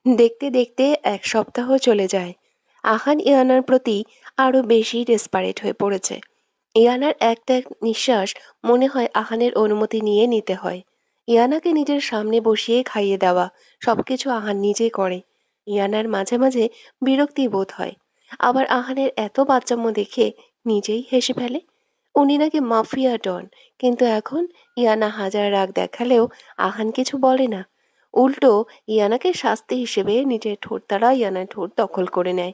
দেখতে দেখতে ১ সপ্তাহ চলে যায়। আহান ইয়ানার প্রতি আরো বেশি ডেসপারেট হয়ে পড়েছে। ইয়ানার একটা নিঃশ্বাস মনে হয় আহানের অনুমতি নিয়ে নিতে হয়। ইয়ানাকে নিজের সামনে বসিয়ে খাইয়ে দেওয়া সবকিছু আহান নিজেই করে। ইয়ানার মাঝে মাঝে বিরক্তি বোধ হয়। আবার আহানের এত বাচ্চামো দেখে নিজেই হেসে ফেলে। উনি নাকি মাফিয়া ডন, কিন্তু এখন ইয়ানা হাজার রাগ দেখালেও আহান কিছু বলে না। উল্টো ইয়ানাকে শাস্তি হিসেবে নিজের ঠোঁট দ্বারা ইয়ানার ঠোঁট দখল করে নেয়।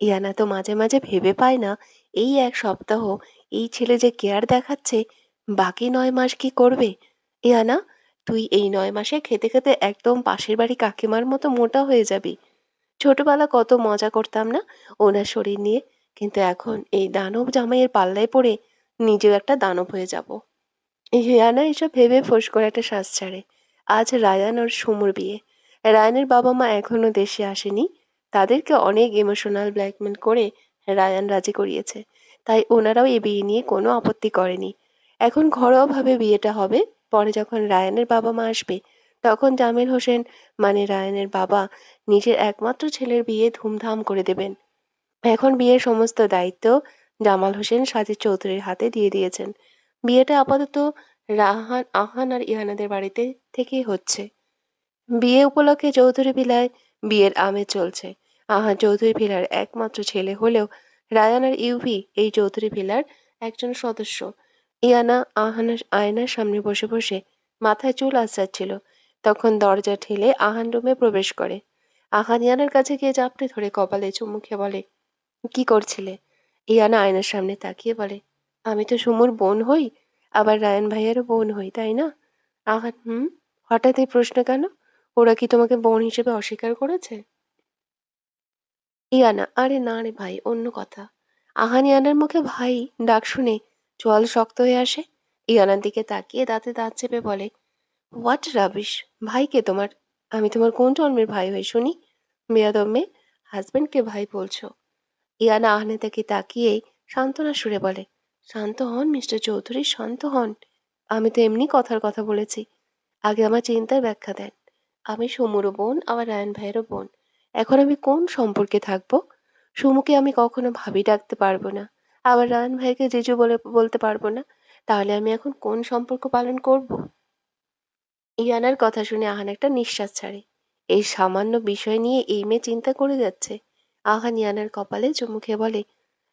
ইয়ানা তো মাঝে মাঝে ভেবে পায় না, এই ১ সপ্তাহ এই ছেলে যে কেয়ার দেখাচ্ছে, বাকি ৯ মাস কি করবে। ইয়ানা, তুই এই ৯ মাসে খেতে খেতে একদম পাশের বাড়ি কাকিমার মতো মোটা হয়ে যাবি। ছোটবেলা কত মজা করতাম না ওনার শরীর নিয়ে, কিন্তু এখন এই দানব জামাইয়ের পাল্লায় পড়ে নিজেও একটা দানব হয়ে যাব। হিয়ানা এসব ভেবে ফোঁস করে একটা শ্বাস ছাড়ে। আজ রায়ান আর সুমুর বিয়ে। রায়ানের বাবা মা এখনো দেশে আসেনি। তাদেরকে অনেক ইমোশনাল ব্ল্যাকমেল করে রায়ান রাজি করিয়েছে। তাই ওনারাও এই বিয়ে নিয়ে কোনো আপত্তি করেনি। এখন ঘরোয়াভাবে বিয়েটা হবে। পরে যখন রায়ানের বাবা মা আসবে, তখন জামিল হোসেন, মানে রায়ানের বাবা, নিজের একমাত্র ছেলের বিয়ে ধুমধাম করে দেবেন। এখন বিয়ের সমস্ত দায়িত্ব জামাল হোসেন সাজিদ চৌধুরীর হাতে দিয়ে দিয়েছেন। বিয়েটা আপাতত আহান আর ইহানাদের বাড়িতে থেকেই হচ্ছে। বিয়ে উপলক্ষে চৌধুরী ভিলায় বিয়ের আমেজ চলছে। আহান চৌধুরী ভিলার একমাত্র ছেলে হলেও রায়ান আর ইউভি এই চৌধুরী ভিলার একজন সদস্য। ইয়ানা আহানের আয়নার সামনে বসে বসে মাথায় চুল আঁচড়াচ্ছিল। তখন দরজা ঠেলে আহান রুমে প্রবেশ করে। আহান ইয়ানার কাছে গিয়ে চাপটে ধরে কপালে চুমু খেয়ে বলে, কি করছিলে? ইয়ানা আয়নার সামনে তাকিয়ে বলে, আমি তো সুমুর বোন হই, আবার রায়ান ভাইয়ারও বোন হই, তাই না? আহান, হুম। হঠাৎ এই প্রশ্ন কেন? ওরা কি তোমাকে বোন হিসেবে অস্বীকার করেছে? ইয়ানা, আরে না রে ভাই, অন্য কথা। আহান ইয়ানার মুখে ভাই ডাক শুনে চোয়াল শক্ত হয়ে আসে। ইয়ানার দিকে তাকিয়ে দাঁতে দাঁত চেপে বলে, হোয়াট রাবিশ! ভাই কে তোমার? আমি তোমার কোন জন্মের ভাই হই শুনি? বেয়াদব মেয়ে, হাজবেন্ডকে ভাই বলছো? ইয়ানা আহনে তাকে তাকিয়ে সান্ত্বনা সুরে বলে, শান্ত হন মিস্টার চৌধুরী, শান্ত হন। আমি তো এমনি কথার কথা বলেছি। আগে আমার চিন্তার ব্যাখ্যা দেন। আমি সমুরও বোন, আবার রায়ন ভাইয়েরও বোন। এখন আমি কোন সম্পর্কে থাকবো? সুমুকে আমি কখনো ভাবি ডাকতে পারবো না, আবার রায়ন ভাইকে জেজু বলে বলতে পারবো না। তাহলে আমি এখন কোন সম্পর্ক পালন করব? ইয়ানার কথা শুনে আহান একটা নিঃশ্বাস ছাড়ে। এই সামান্য বিষয় নিয়ে এই মেয়ে চিন্তা করে যাচ্ছে। আহান ইয়ানার কপালে চুমু খেয়ে বলে,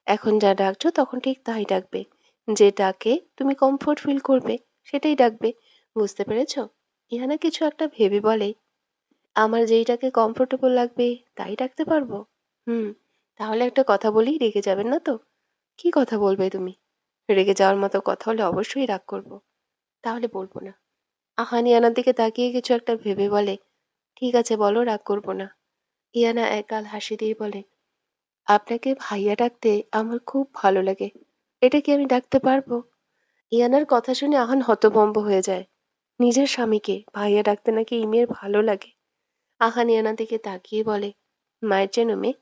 এখন যা ডাকছো তখন ঠিক তাই ডাকবে। যে ডাকে তুমি কমফোর্ট ফিল করবে সেটাই ডাকবে। বুঝতে পেরেছ? ইহানা কিছু একটা ভেবে বলে, আমার যেইটাকে কমফোর্টেবল লাগবে তাই ডাকতে পারবো। হুম। তাহলে একটা কথা বলি, রেগে যাবেন না তো? কি কথা বলবে তুমি? রেগে যাওয়ার মতো কথা হলে অবশ্যই রাগ করবো। তাহলে বলবো না। আহান ইয়ানার দিকে তাকিয়ে কিছু একটা ভেবে বলে, ঠিক আছে বলো, রাগ করবো না। ইয়ানা একগাল হাসি দিয়ে বলে, আপনাকে ভাইয়া ডাকতে আমার খুব ভালো লাগে। এটা কি আমি ডাকতে পারবো? ইয়ানার কথা শুনে আহান হতভম্ব হয়ে যায়। নিজের স্বামীকে ভাইয়া ডাকতে নাকি এই মেয়ের ভালো লাগে। আহান ইয়ানার দিকে তাকিয়ে বলে, মায়ের যেন মেয়ে,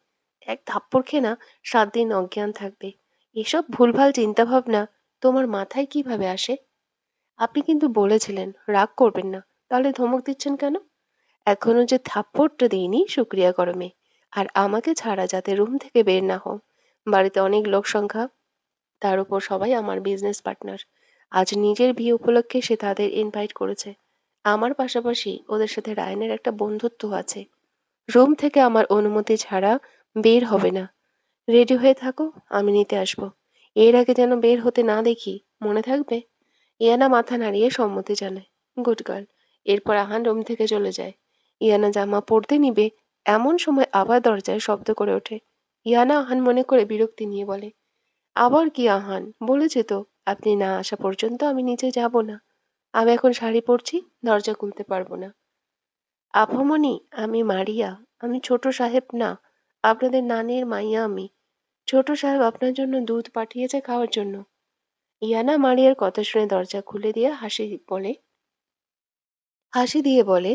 এক থাপ্পড় খেয়ে না ৭ দিন অজ্ঞান থাকবে। এসব ভুলভাল চিন্তা ভাবনা তোমার মাথায় কিভাবে আসে? আপনি কিন্তু বলেছিলেন রাগ করবেন না, তাহলে ধমক দিচ্ছেন কেন? এখনো যে থাপ্পড়টা দিইনি শুক্রিয়া করো মেয়ে। আর আমাকে ছাড়া যাতে রুম থেকে বের না হও। বাড়িতে অনেক লোক সংখ্যা, তার উপর সবাই আমার বিজনেস পার্টনার। আজ নিজের বিয়ে উপলক্ষে সে তাদের ইনভাইট করেছে। আমার পাশাপাশি ওদের সাথে রায়নের একটা বন্ধুত্ব আছে। রুম থেকে আমার অনুমতি ছাড়া বের হবে না। রেডি হয়ে থাকো, আমি নিতে আসবো। এর আগে যেন বের হতে না দেখি, মনে থাকবে? ইয়ানা মাথা নাড়িয়ে সম্মতি জানায়। Good girl. এরপর আহান রুম থেকে চলে যায়। ইয়ানা জামা পরতে নিবে, এমন সময় আবার দরজায় শব্দ করে ওঠে। ইয়ানা আহান মনে করে বিরক্তি নিয়ে বলে, আবার কি আহান? বলেছি তো, আপনি না আসা পর্যন্ত আমি নিচে যাব না। আমি এখন শাড়ি পরছি, দরজা খুলতে পারবো না। আপামনি, আমি মারিয়া। আমি ছোট সাহেব না, আপনাদের নানির মাইয়া আমি। ছোট সাহেব আপনার জন্য দুধ পাঠিয়েছে খাওয়ার জন্য। ইয়ানা মারিয়ার কথা শুনে দরজা খুলে দিয়ে হাসি দিয়ে বলে,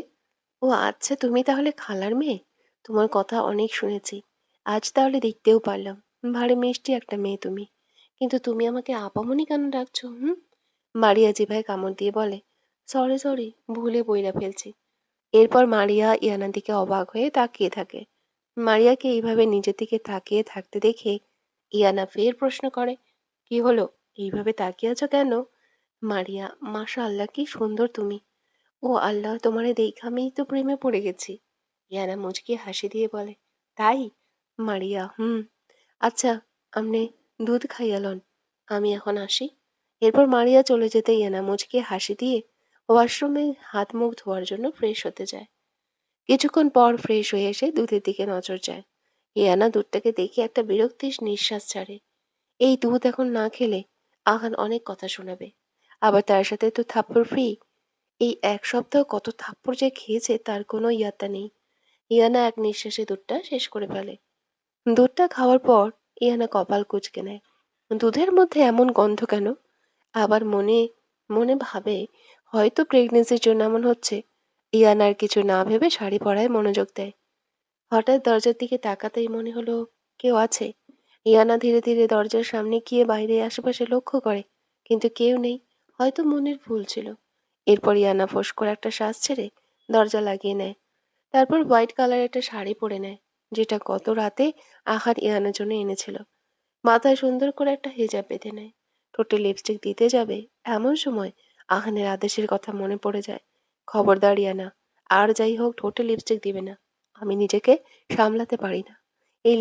ও আচ্ছা, তুমি তাহলে খালার মেয়ে? তোমার কথা অনেক শুনেছি। আজ তাহলে দেখতেও পারলাম। ভারী মিষ্টি একটা মেয়ে তুমি। কিন্তু তুমি আমাকে আপামনি কেন ডাকছো, হুম? মারিয়া জিভায় কামড় দিয়ে বলে, সরি সরি, ভুলে বইলা ফেলছি। এরপর মারিয়া ইয়ানার দিকে অবাক হয়ে তাকিয়ে থাকে। মারিয়াকে এইভাবে নিজের দিকে তাকিয়ে থাকতে দেখে ইয়ানা ফের প্রশ্ন করে, কি হলো, এইভাবে তাকিয়ে আছো কেন? মারিয়া, মাশাআল্লাহ কি সুন্দর তুমি। ও আল্লাহ, তোমারে দেখে আমি তো প্রেমে পড়ে গেছি। ইয়ানা মুচকি হাসি দিয়ে বলে, তাই? মারিয়া, হুম। আচ্ছা, আমনে দুধ খাইয়া লন, আমি এখন আসি। এরপর মারিয়া চলে যেতে ইয়ানা মুচকি হাসি দিয়ে ওয়াশরুমে হাত মুখ ধোয়ার জন্য ফ্রেশ হতে যায়। কিছুক্ষণ পর ফ্রেশ হয়ে এসে দুধের দিকে নজর যায়। ইয়ানা দুধটাকে দেখে একটা বিরক্তির নিঃশ্বাস ছাড়ে। এই দুধ এখন না খেলে আহান অনেক কথা শোনাবে, আবার তার সাথে তো থাপ্পড় ফ্রি। এই এক সপ্তাহ কত থাপ্পড় যে খেয়েছে তার কোনো ইয়াত্তা নেই। ইয়ানা এক নিঃশ্বাসে দুধটা শেষ করে ফেলে। দুধটা খাওয়ার পর ইয়ানা কপাল কুঁচকে নেয়। দুধের মধ্যে এমন গন্ধ কেন? আবার মনে মনে ভাবে, হয়তো প্রেগনেন্সির জন্য এমন হচ্ছে। ইয়ানা আর কিছু না ভেবে শাড়ি পরায় মনোযোগ দেয়। হঠাৎ দরজার দিকে তাকাতেই মনে হলো কেউ আছে। ইয়ানা ধীরে ধীরে দরজার সামনে গিয়ে বাইরে আশেপাশে লক্ষ্য করে, কিন্তু কেউ নেই। হয়তো মনের ভুল ছিল। এরপর ইয়ানা ফোঁস করে একটা শ্বাস ছেড়ে দরজা লাগিয়ে নেয়। তারপর হোয়াইট কালারের একটা শাড়ি পরে নেয়, যেটা গত রাতে আহার ইয়ানার জন্য এনেছিল। মাথায় সুন্দর করে একটা হিজাব বেঁধে নেয়। ঠোঁটে লিপস্টিক দিতে যাবে, এমন সময় আহানের আদেশের কথা মনে পড়ে যায়। খবরদার ইয়ানা, আর যাই হোক ঠোঁটে লিপস্টিক দিবে না। আমি নিজেকে সামলাতে পারি না। এই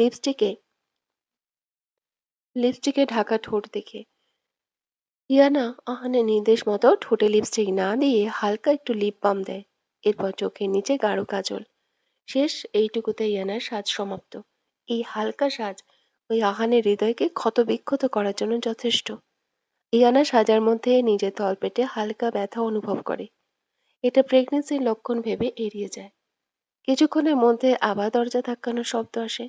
লিপস্টিকে ঢাকা ঠোঁট দেখে ইয়ানা আহানের নির্দেশ মতো ঠোঁটে লিপস্টিক না দিয়ে হালকা একটু লিপ বাম দেয়। এরপর চোখের নিচে গাঢ় কাজল। শেষ, এইটুকুতে ইয়ানার সাজ সমাপ্ত। এই হালকা সাজ ওই আহানের হৃদয়কে ক্ষতবিক্ষত করার জন্য যথেষ্ট। ইয়ানা সাজার মধ্যে নিজের তলপেটে হালকা ব্যথা অনুভব করে। এটা প্রেগনেন্সির লক্ষণ ভেবে এড়িয়ে যায়। কিছুক্ষণের মধ্যে আবার দরজা ধাক্কানোর শব্দ আসে।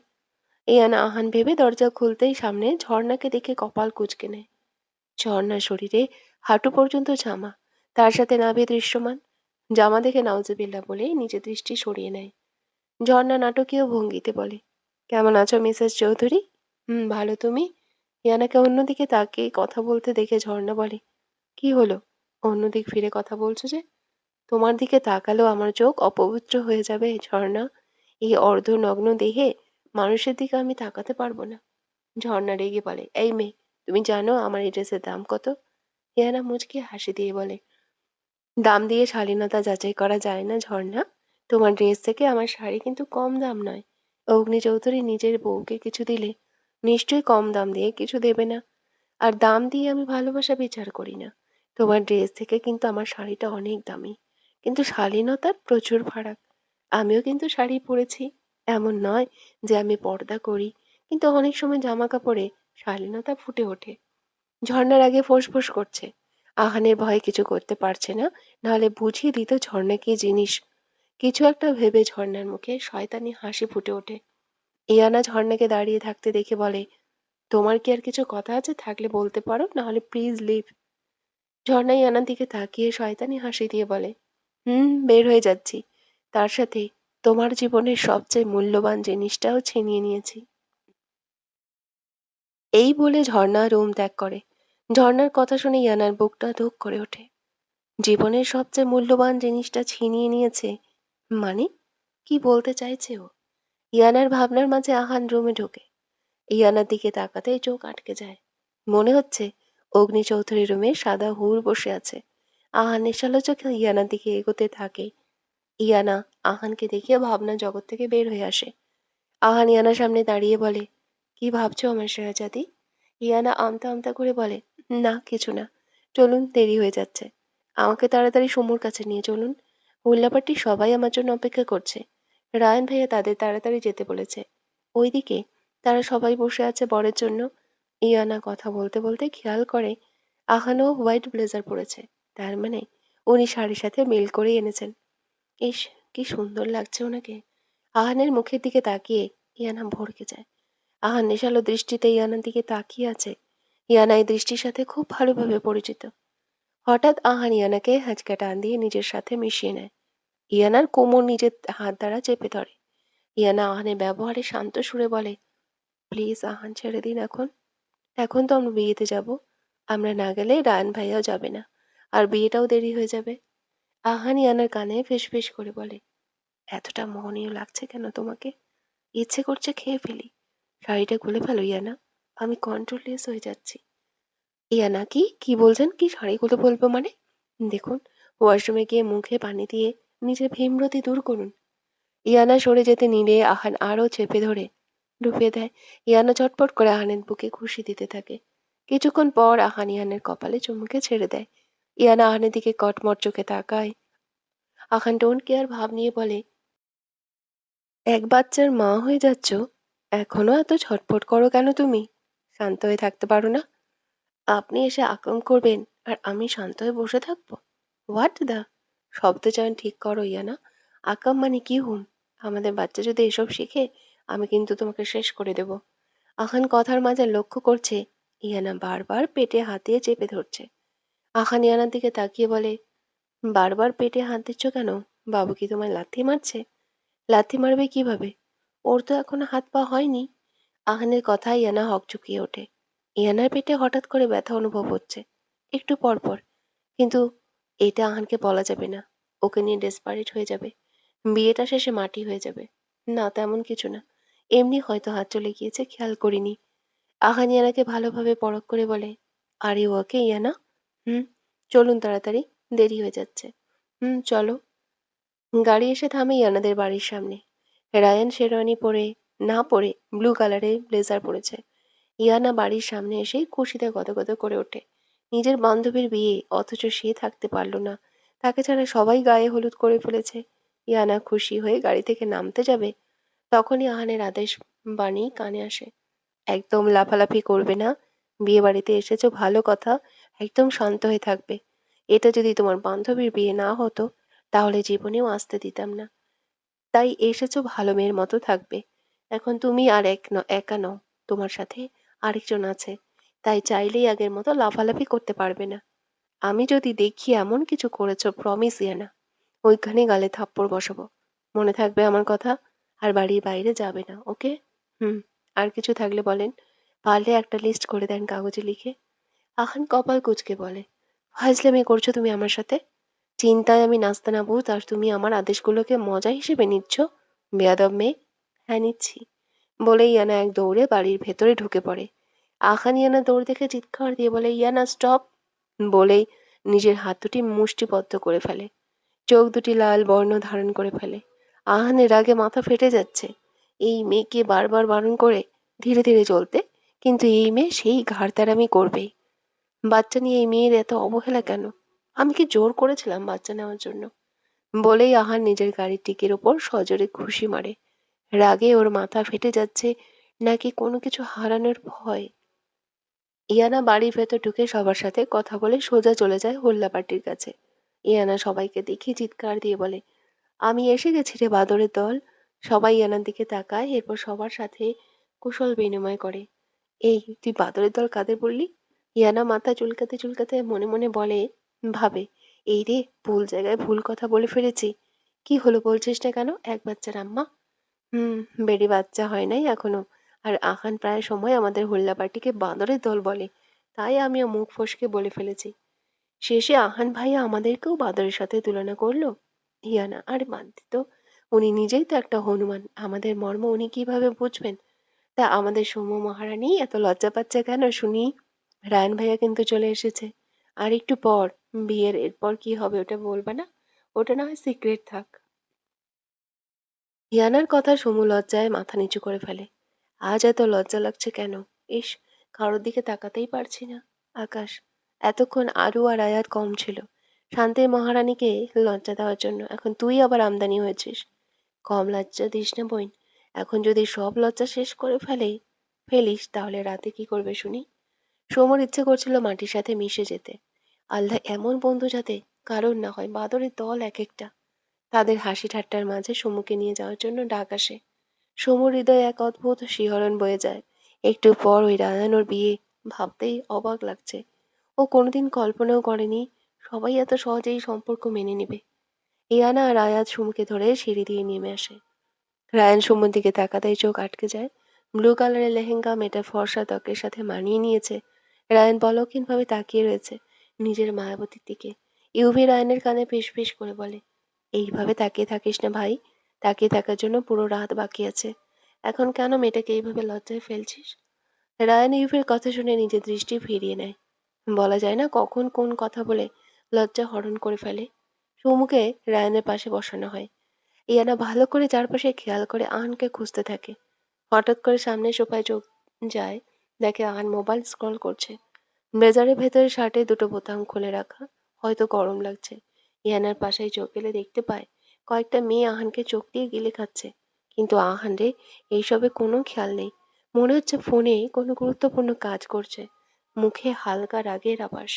ইয়ানা আহান ভেবে দরজা খুলতেই সামনে ঝর্ণাকে দেখে কপাল কুঁচকে নেয়। ঝর্ণার শরীরে হাঁটু পর্যন্ত জামা, তার সাথে নাভি দৃশ্যমান। জামা দেখে নাউজুবিল্লাহ বলে নিজের দৃষ্টি সরিয়ে নেয়। ঝর্ণা নাটকীয় ভঙ্গিতে বলে, কেমন আছো মিসেস চৌধুরী? ভালো, তুমি? ইয়ানাকে অন্যদিকে তাকিয়ে কথা বলতে দেখে ঝর্ণা বলে, কি হলো, অন্যদিক ফিরে কথা বলছো যে? তোমার দিকে তাকালেও আমার চোখ অপবিত্র হয়ে যাবে ঝর্ণা। এই অর্ধনগ্ন দেহে মানুষের দিকে আমি তাকাতে পারবো না। ঝর্ণা রেগে বলে, এই মেয়ে, তুমি জানো আমার এই ড্রেসের দাম কত? ইয়ানা মুচকি হাসি দিয়ে বলে, দাম দিয়ে শালীনতা যাচাই করা যায় না ঝর্ণা। তোমার ড্রেস থেকে আমার শাড়ি কিন্তু কম দাম নয়। অগ্নি চৌধুরী নিজের বউকে কিছু দিলে নিশ্চয়ই কম দাম দিয়ে কিছু দেবে না। আর দাম দিয়ে আমি ভালোবাসা বিচার করি না। তোমার ড্রেস থেকে কিন্তু আমার শাড়িটা অনেক দামি। কিন্তু শালীনতার প্রচুর ফারাক। আমিও কিন্তু শাড়ি পরেছি। এমন নয় যে আমি পর্দা করি, কিন্তু অনেক সময় জামা কাপড়ে শালীনতা ফুটে ওঠে। ঝর্ণার আগে ফোঁস-ফোঁস করছে। আহানের ভয়ে কিছু করতে পারছে না, নাহলে বুঝিয়ে দিত ঝর্ণা কি জিনিস। কিছু একটা ভেবে ঝর্ণার মুখে শয়তানি হাসি ফুটে ওঠে। ইয়ানা ঝর্ণাকে দাঁড়িয়ে থাকতে দেখে বলে, তোমার কি আর কিছু কথা আছে? থাকলে বলতে পারো, নাহলে প্লিজ লিভ। ঝর্ণা ইয়ানার দিকে তাকিয়ে শয়তানি হাসি দিয়ে বলে, বের হয়ে যাচ্ছি। তার সাথে তোমার জীবনের সবচেয়ে মূল্যবান জিনিসটাও ছিনিয়ে নিয়েছি। এই বলে ঝর্ণা রুম ত্যাগ করে। ঝর্ণার কথা শুনে ইয়ানার বুকটা ধুক করে ওঠে। জীবনের সবচেয়ে মূল্যবান জিনিসটা ছিনিয়ে নিয়েছে মানে? কি বলতে চাইছে ও? ইয়ানার ভাবনার মাঝে আহান রুমে ঢোকে। ইয়ানার দিকে তাকাতেই চোখ আটকে যায়। মনে হচ্ছে অগ্নি চৌধুরী রুমে সাদা হুর বসে আছে। আহান নেশালো চোখে ইয়ানার দিকে এগোতে থাকে। ইয়ানা আহানকে দেখে ভাবনা জগৎ থেকে বের হয়ে আসে। আহান ইয়ানার সামনে দাঁড়িয়ে বলে, কি ভাবছো আমার শেহজাদি? ইয়ানা আমতা আমতা করে বলে, না কিছু না। চলুন, দেরি হয়ে যাচ্ছে। আমাকে তাড়াতাড়ি সমুর কাছে নিয়ে চলুন। উল্লাপাটি সবাই আমার জন্য অপেক্ষা করছে। রায়ান ভাইয়া তাদের তাড়াতাড়ি যেতে বলেছে। ওইদিকে তারা সবাই বসে আছে বরের জন্য। ইয়ানা কথা বলতে বলতে খেয়াল করে আহানও হোয়াইট ব্লেজার পরেছে। তার মানে উনি শাড়ির সাথে মিল করেই এনেছেন। ইস, কি সুন্দর লাগছে ওনাকে। আহানের মুখের দিকে তাকিয়ে ইয়ানা ভড়কে যায়। আহান নেশালো দৃষ্টিতে ইয়ানার দিকে তাকিয়ে আছে। ইয়ানা এই দৃষ্টির সাথে খুব ভালোভাবে পরিচিত। হঠাৎ আহান ইয়ানাকে হ্যাঁচকা টান দিয়ে নিজের সাথে মিশিয়ে নেয়। ইয়ানার কোমর নিজের হাত দ্বারা চেপে ধরে। ইয়ানা আহানের ব্যবহারে শান্ত সুরে বলে, প্লিজ আহান, ছেড়ে দিন এখন। এখন তো আমরা বিয়েতে যাব। আমরা না গেলে রায়ান ভাইয়াও যাবে না। আর বিয়েটাও দেরি হয়ে যাবে। আহান ইয়ানার কানে ফিসফিস করে বলে, এতটা মোহনীয় লাগছে কেন তোমাকে? ইচ্ছে করছে খেয়ে ফেলি। শাড়িটা খুলে ফেলো ইয়ানা। আমি কন্ট্রোললেস হয়ে যাচ্ছি। ইয়ানা কি? কি বলছেন? কি শাড়ি খুলে বলবো মানে? দেখুন, ওয়াশরুমে গিয়ে মুখে পানি দিয়ে নিজের ভীমরতি দূর করুন। ইয়ানা সরে যেতে নিলে আহান আরও চেপে ধরে ডুবিয়ে দেয়। ইয়ানা চটপট করে আহানের বুকে ঘুষি দিতে থাকে। কিছুক্ষণ পর আহান ইয়ানের কপালে চুমুকে ছেড়ে দেয়। ইয়ানা আহানের দিকে কটমট চোখে তাকায়। আহান ডোন্ট কেয়ার ভাব নিয়ে বলে, এক বাচ্চার মা হয়ে যাচ্ছ, এখনো এত ছটফট করো কেন তুমি? শান্ত হয়ে থাকতে পারো না? আপনি এসে আক্রমণ করবেন আর আমি শান্ত হয়ে বসে থাকবো? হোয়াট দা? শব্দচয়ন ঠিক করো ইয়ানা। আকাম মানে কি হুম? আমাদের বাচ্চা যদি এসব শিখে, আমি কিন্তু তোমাকে শেষ করে দেব। আখান কথার মাঝে লক্ষ্য করছে ইয়ানা বারবার পেটে হাত দিয়ে চেপে ধরছে। আখান ইয়ানার দিকে তাকিয়ে বলে, বারবার পেটে হাত দিচ্ছ কেন? বাবু কি তোমায় লাথি মারছে? লাথি মারবে কিভাবে? ওর তো এখনো হাত পা হয়নি। আহানের কথায় ইয়ানা হকচকিয়ে ওঠে। ইয়ানার পেটে হঠাৎ করে ব্যথা অনুভব হচ্ছে, একটু পর পর। কিন্তু এটা আহানকে বলা যাবে না। ওকে নিয়ে ডেসপারেট হয়ে যাবে। বিয়েটা শেষে মাটি হয়ে যাবে। না, তেমন কিছু না। এমনি হয়তো হাত চলে গিয়েছে, খেয়াল করিনি। আহান ইয়ানাকে ভালোভাবে পরখ করে বলে, আর ইউ ওকে ইয়ানা? হুম। চলুন তাড়াতাড়ি, দেরি হয়ে যাচ্ছে। হুম, চলো। গাড়ি এসে থামে ইয়ানাদের বাড়ির সামনে। রায়ান শেরওয়ানি পরে, না পরে ব্লু কালারের ব্লেজার পরেছে। ইয়ানা বাড়ির সামনে এসেই খুশিতে গদগদ করে ওঠে। নিজের বান্ধবীর বিয়ে, অথচ সে থাকতে পারল না। তাকে ছাড়া সবাই গায়ে হলুদ করে ফেলেছে। ইয়ানা খুশি হয়ে গাড়ি থেকে নামতে যাবে, তখনই আহানের আদেশ বাণী কানে আসে। একদম লাফালাফি করবে না। বিয়ে বাড়িতে এসেছো ভালো কথা, একদম শান্ত হয়ে থাকবে। এটা যদি তোমার বান্ধবীর বিয়ে না হতো, তাহলে জীবনেও আসতে দিতাম না। তাই এসেছো ভালো মেয়ের মতো থাকবে। এখন তুমি আর একা নও, তোমার সাথে আরেকজন আছে। তাই চাইলেই আগের মতো লাফালাফি করতে পারবে না। আমি যদি দেখি এমন কিছু করেছো, প্রমিস ইয়ানা, ওইখানে গালে থাপ্পড় বসাবো। মনে থাকবে আমার কথা? আর বাড়ির বাইরে যাবে না, ওকে? হুম। আর কিছু থাকলে বলেন। পারলে একটা লিস্ট করে দেন কাগজে লিখে। আহান কপাল কুঁচকে বলে, ফাজলামি করছো তুমি আমার সাথে? চিন্তায় আমি নাস্তানাবুদ আর তুমি আমার আদেশগুলোকে মজা হিসেবে নিচ্ছ? বেয়াদব মেয়ে। হ্যাঁ, নিচ্ছি। বলেই ইয়ানা এক দৌড়ে বাড়ির ভেতরে ঢুকে পড়ে। আখান ইয়ানা দৌড় দেখে চিৎকার দিয়ে বলে, ইয়ানা স্টপ! বলেই নিজের হাত দুটি মুষ্টিবদ্ধ করে ফেলে। চোখ দুটি লাল বর্ণ ধারণ করে ফেলে। আহানের রাগে মাথা ফেটে যাচ্ছে। এই মেয়েকে বারবার বারণ করে ধীরে ধীরে চলতে, কিন্তু এই মেয়ে সেই ঘাড়তেরামি করবেই। বাচ্চা নিয়ে এই মেয়ের এত অবহেলা কেন? আমি কি জোর করেছিলাম বাচ্চা নেওয়ার জন্য? বলেই আহান নিজের গাড়ির টিকের ওপর সজোরে ঘুষি মারে। রাগে ওর মাথা ফেটে যাচ্ছে, নাকি কোনো কিছু হারানোর ভয়? ইয়ানা বাড়ির ভেতর ঢুকে সবার সাথে কথা বলে সোজা চলে যায় হোল্লা পার্টির কাছে। ইয়ানা সবাইকে দেখে চিৎকার দিয়ে বলে, আমি এসে গেছি রে বাদরের দল। সবাই ইয়ানার দিকে তাকায়, এরপর সবার সাথে কুশল বিনিময় করে। এই তুই বাদরের দল কাদের বললি? ইয়ানা মাথা চুলকাতে চুলকাতে মনে মনে বলে, ভাবে, এই রে, ভুল জায়গায় ভুল কথা বলে ফেলেছি। কি হলো বলছিস না কেন? এক বাচ্চার আম্মা। হুম। বেডি বাচ্চা হয় নাই এখনো। আর আহান প্রায় সময় আমাদের হোল্লা পার্টিকে বাঁদরের দল বলে। তাই আমিও মুখ ফসকে বলে ফেলেছি। শেষে আহান ভাইয়া আমাদেরকেও বাঁদরের সাথে তুলনা করলো। ইয়ানা, আরে বাদ তো। উনি নিজেই তো একটা হনুমান, আমাদের মর্ম উনি কিভাবে বুঝবেন? তা আমাদের সৌম্য মহারানী এত লজ্জা পাচ্ছে কেন শুনি? রায়ন ভাইয়া কিন্তু চলে এসেছে। আর একটু পর বিয়ের, এরপর কি হবে ওটা বলবে না? ওটা না হয় সিক্রেট থাক। ইয়ানার কথা সমু লজ্জায় মাথা নিচু করে ফেলে। আজ এত লজ্জা লাগছে কেন? ইস, কারোর দিকে তাকাতেই পারছি না। আকাশ, এতক্ষণ আরু আর আয়াত কম ছিল শান্তির মহারানীকে লজ্জা দেওয়ার জন্য, এখন তুই আবার আমদানি হয়েছিস। কম লজ্জা দিস না বোন। এখন যদি সব লজ্জা শেষ করে ফেলিস, তাহলে রাতে কি করবে শুনি? সমর ইচ্ছে করছিল মাটির সাথে মিশে যেতে। আল্লাহ এমন বন্ধু যাতে কারোর না হয়, বাদরের দল এক একটা। তাদের হাসি ঠাট্টার মাঝে সমুকে নিয়ে যাওয়ার জন্য ডাক আসে। সমুর হৃদয়ে এক অদ্ভুত শিহরণ বয়ে যায়। একটু পর ওই রায়ান ওর বিয়ে, ভাবতেই অবাক লাগছে। ও কোনোদিন কল্পনাও করেনি সবাই এত সহজেই সম্পর্ক মেনে নেবে। ইয়ানা আর আয়াত সমুকে ধরে সিঁড়ি দিয়ে নেমে আসে। রায়ান সমুর দিকে তাকাতেই চোখ আটকে যায়। ব্লু কালারের লেহেঙ্গা মেয়েটা ফর্সা ত্বকের সাথে মানিয়ে নিয়েছে। রায়ান পলকহীনভাবে তাকিয়ে রয়েছে নিজের মায়াবতীর দিকে। ইউভি রায়ানের কানে ফিস ফিস করে বলে, এইভাবে তাকিয়ে থাকিস না ভাই। তাকিয়ে থাকার জন্য পুরো রাত বাকি আছে। এখন কেন মেয়েটাকে এইভাবে লজ্জায় ফেলছিস? রায়ান ইউভির কথা শুনে নিজের দৃষ্টি ফিরিয়ে নেয়। বলা যায় না কখন কোন কথা বলে লজ্জা হরণ করে ফেলে। সুমুকে রায়ানের পাশে বসানো হয়। ইয়ানা ভালো করে চারপাশে খেয়াল করে আহানকে খুঁজতে থাকে। হঠাৎ করে সামনের সোফায় চোখ যায়, দেখে আহান মোবাইল স্ক্রল করছে। ব্লেজারের ভেতরে শার্টে দুটো বোতাম খুলে রাখা, হয়তো গরম লাগছে। ইয়ানার পাশেই চোখ গেলে দেখতে পায় কয়েকটা মেয়ে আহানকে চোখ দিয়ে গিলে খাচ্ছে। কিন্তু আহান রে এইসবে কোনো খেয়াল নেই। মনে হচ্ছে ফোনে কোনো গুরুত্বপূর্ণ কাজ করছে। মুখে হালকা রাগের আভাস।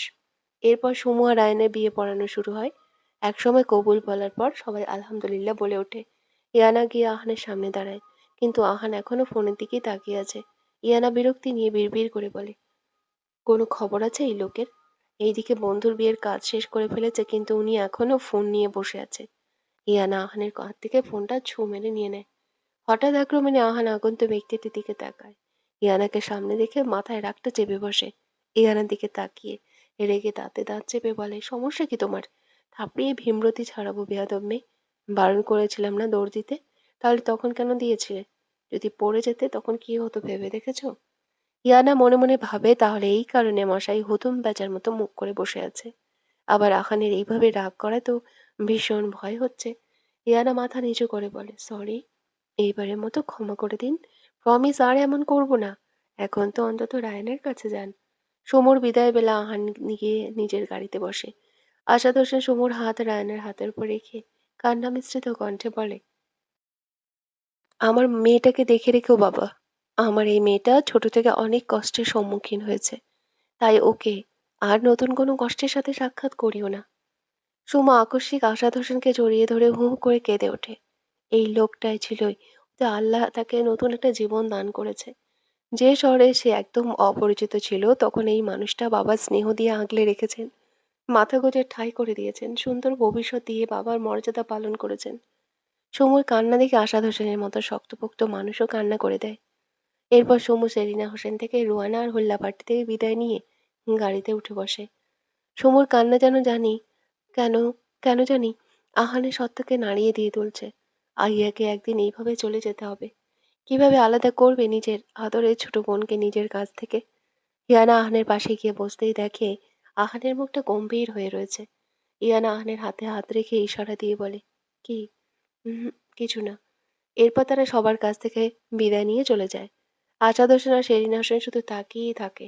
এরপর সুমু আর আয়নের বিয়ে পড়ানো শুরু হয়। একসময় কবুল বলার পর সবাই আলহামদুলিল্লাহ বলে ওঠে। ইয়ানা গিয়ে আহানের সামনে দাঁড়ায়, কিন্তু আহান এখনো ফোনের দিকেই তাকিয়ে আছে। ইয়ানা বিরক্তি নিয়ে বিড়বিড় করে বলে, কোনো খবর আছে এই লোকের? এইদিকে বন্ধুর বিয়ের কাজ শেষ করে ফেলেছে, কিন্তু উনি এখনো ফোন নিয়ে বসে আছে। ইয়ানা আহানের হাত থেকে ফোনটা ছু মেরে নিয়ে নেয়। হঠাৎ আক্রমণে আহান আগন্ত ব্যক্তিটির দিকে তাকায়। ইয়ানাকে সামনে দেখে মাথায় রাগটা চেপে বসে। ইয়ানার দিকে তাকিয়ে রেগে দাঁতে দাঁত চেপে বলে, সমস্যা কি তোমার? থাপড়িয়ে ভীমরতি ছাড়াবো বেয়াদব মেয়ে। বারণ করেছিলাম না দৌড় দিতে? তাহলে তখন কেন দিয়েছিলে? যদি পড়ে যেতে তখন কি হতো ভেবে দেখেছো? ইয়ানা মনে মনে ভাবে, তাহলে এই কারণে মশাই হুতুম বেচার মতো মুখ করে বসে আছে। আবার আহানের এইভাবে রাগ করা তো ভীষণ ভয় হচ্ছে। ইয়ানা মাথা নিচু করে বলে, সরি, এইবারের মতো ক্ষমা করে দিন। প্রমিস আর এমন করব না। এখন তো অন্তত রায়ানের কাছে যান। সমুর বিদায় বেলা আহান গিয়ে নিজের গাড়িতে বসে। আশাদ হোসেন সমুর হাত রায়ানের হাতের উপর রেখে কান্না মিশ্রিত কণ্ঠে বলে, আমার মেয়েটাকে দেখে রেখো বাবা। আমার এই মেয়েটা ছোট থেকে অনেক কষ্টের সম্মুখীন হয়েছে, তাই ওকে আর নতুন কোনো কষ্টের সাথে সাক্ষাৎ করিও না। সুমা আকস্মিক আশাদ হোসেনকে জড়িয়ে ধরে হু হু করে কেঁদে ওঠে। এই লোকটাই ছিলই, যে আল্লাহ তাকে নতুন একটা জীবন দান করেছে। যে শহরে সে একদম অপরিচিত ছিল, তখন এই মানুষটা বাবার স্নেহ দিয়ে আগলে রেখেছেন, মাথা গোঁজে ঠাঁই করে দিয়েছেন, সুন্দর ভবিষ্যৎ দিয়ে বাবার মর্যাদা পালন করেছেন। সমুর কান্না দেখে আশাদ হোসেনের মতো শক্তপোক্ত মানুষও কান্না করে দেয়। এরপর সমু সেলিনা হোসেন থেকে রুয়ানা আর হোল্লা পার্টি থেকে বিদায় নিয়ে গাড়িতে উঠে বসে। সমুর কান্না যেন জানি কেন কেন জানি আহানের সত্তাকে নাড়িয়ে দিয়ে তুলছে। আহিয়াকে একদিন এইভাবে চলে যেতে হবে। কিভাবে আলাদা করবে নিজের আদরের ছোট বোনকে নিজের কাছ থেকে? ইয়ানা আহানের পাশে গিয়ে বসতেই দেখে আহানের মুখটা গম্ভীর হয়ে রয়েছে। ইয়ানা আহানের হাতে হাত রেখে ইশারা দিয়ে বলে, কি? কিছু না। এরপর তারা সবার কাছ থেকে বিদায় নিয়ে চলে যায়। আশাদ হোসেন আর শেরিনা হোসেন শুধু তাকিয়েই থাকে।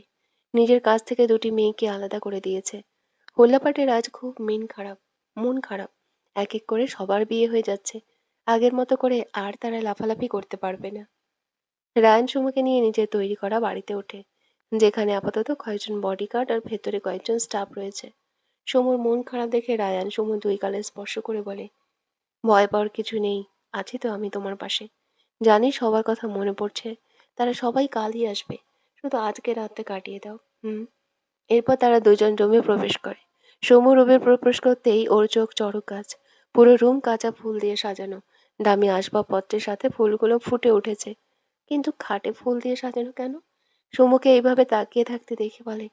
নিজের কাছ থেকে দুটি মেয়েকে আলাদা করে দিয়েছে। হোল্লাপাটের আজ খুব মন খারাপ। এক এক করে সবার বিয়ে হয়ে যাচ্ছে। আগের মতো করে আর তারা লাফালাফি করতে পারবে না। রায়ান সুমুকে নিয়ে নিজের তৈরি করা বাড়িতে ওঠে, যেখানে আপাতত কয়েকজন বডিগার্ড আর ভেতরে কয়েকজন স্টাফ রয়েছে। সুমুর মন খারাপ দেখে রায়ান সুমুর দুই গালে স্পর্শ করে বলে, ভয় পাওয়ার কিছু নেই, আছি তো আমি তোমার পাশে। জানি সবার কথা মনে পড়ছে, তারা সবাই কালই আসবে, শুধু আজকে রাতটা কাটিয়ে দাও। হুম। এরপর তারা দুজন রুমে প্রবেশ করে। সমু রুমে প্রবেশ করতেই ওর চোখ চড়ক গাছ। পুরো রুম কাঁচা ফুল দিয়ে সাজানো। দামি আসবাবপত্রের সাথে ফুলগুলো ফুটে উঠেছে। কিন্তু খাটে ফুল দিয়ে সাজানো কেন? সমুকে এইভাবে তাকিয়ে থাকতে দেখে বলে,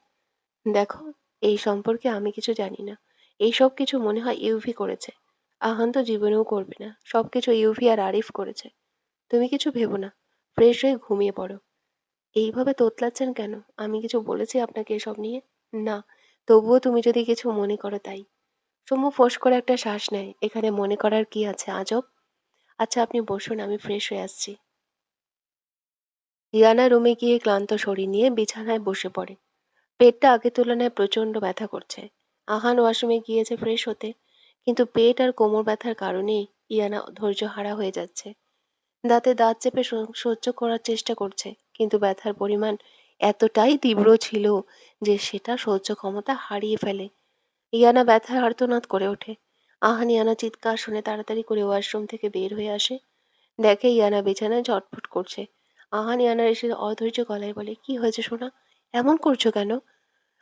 দেখো, এই সম্পর্কে আমি কিছু জানি না। এইসব কিছু মনে হয় ইউভি করেছে। আহান তো জীবনেও করবে না। সবকিছু ইউভি আর আরিফ করেছে। তুমি কিছু ভেবো না, ফ্রেশ হয়ে ঘুমিয়ে পড়ো। এইভাবে তোতলাচ্ছেন কেন? আমি কিছু বলেছি আপনাকে এসব নিয়ে? না, তবুও তুমি যদি কিছু মনে করো তাই। সমু ফোঁস করে একটা শ্বাস নেয়। এখানে মনে করার কি আছে আজব? আচ্ছা আপনি বসুন, আমি ফ্রেশ হয়ে আসছি। ইয়ানা রুমে গিয়ে ক্লান্ত শরীর নিয়ে বিছানায় বসে পড়ে। পেটটা আগের তুলনায় প্রচন্ড ব্যথা করছে। আহান ওয়াশরুমে গিয়েছে ফ্রেশ হতে, কিন্তু পেট আর কোমর ব্যথার কারণে ইয়ানা ধৈর্যহারা হয়ে যাচ্ছে। দাঁতে দাঁত চেপে সহ্য করার চেষ্টা করছে, কিন্তু ব্যথার পরিমাণ এতটাই তীব্র ছিল যে সেটা সহ্য ক্ষমতা হারিয়ে ফেলে। ইয়ানা ব্যথায় আর্তনাদ করে ওঠে। আহান ইয়ানা চিৎকার শুনে তাড়াতাড়ি করে ওয়াশরুম থেকে বের হয়ে আসে। দেখে ইয়ানা বিছানায় ছটফট করছে। আহান ইয়ানার এসে অধৈর্য গলায় বলে, কি হয়েছে সোনা? এমন করছো কেন?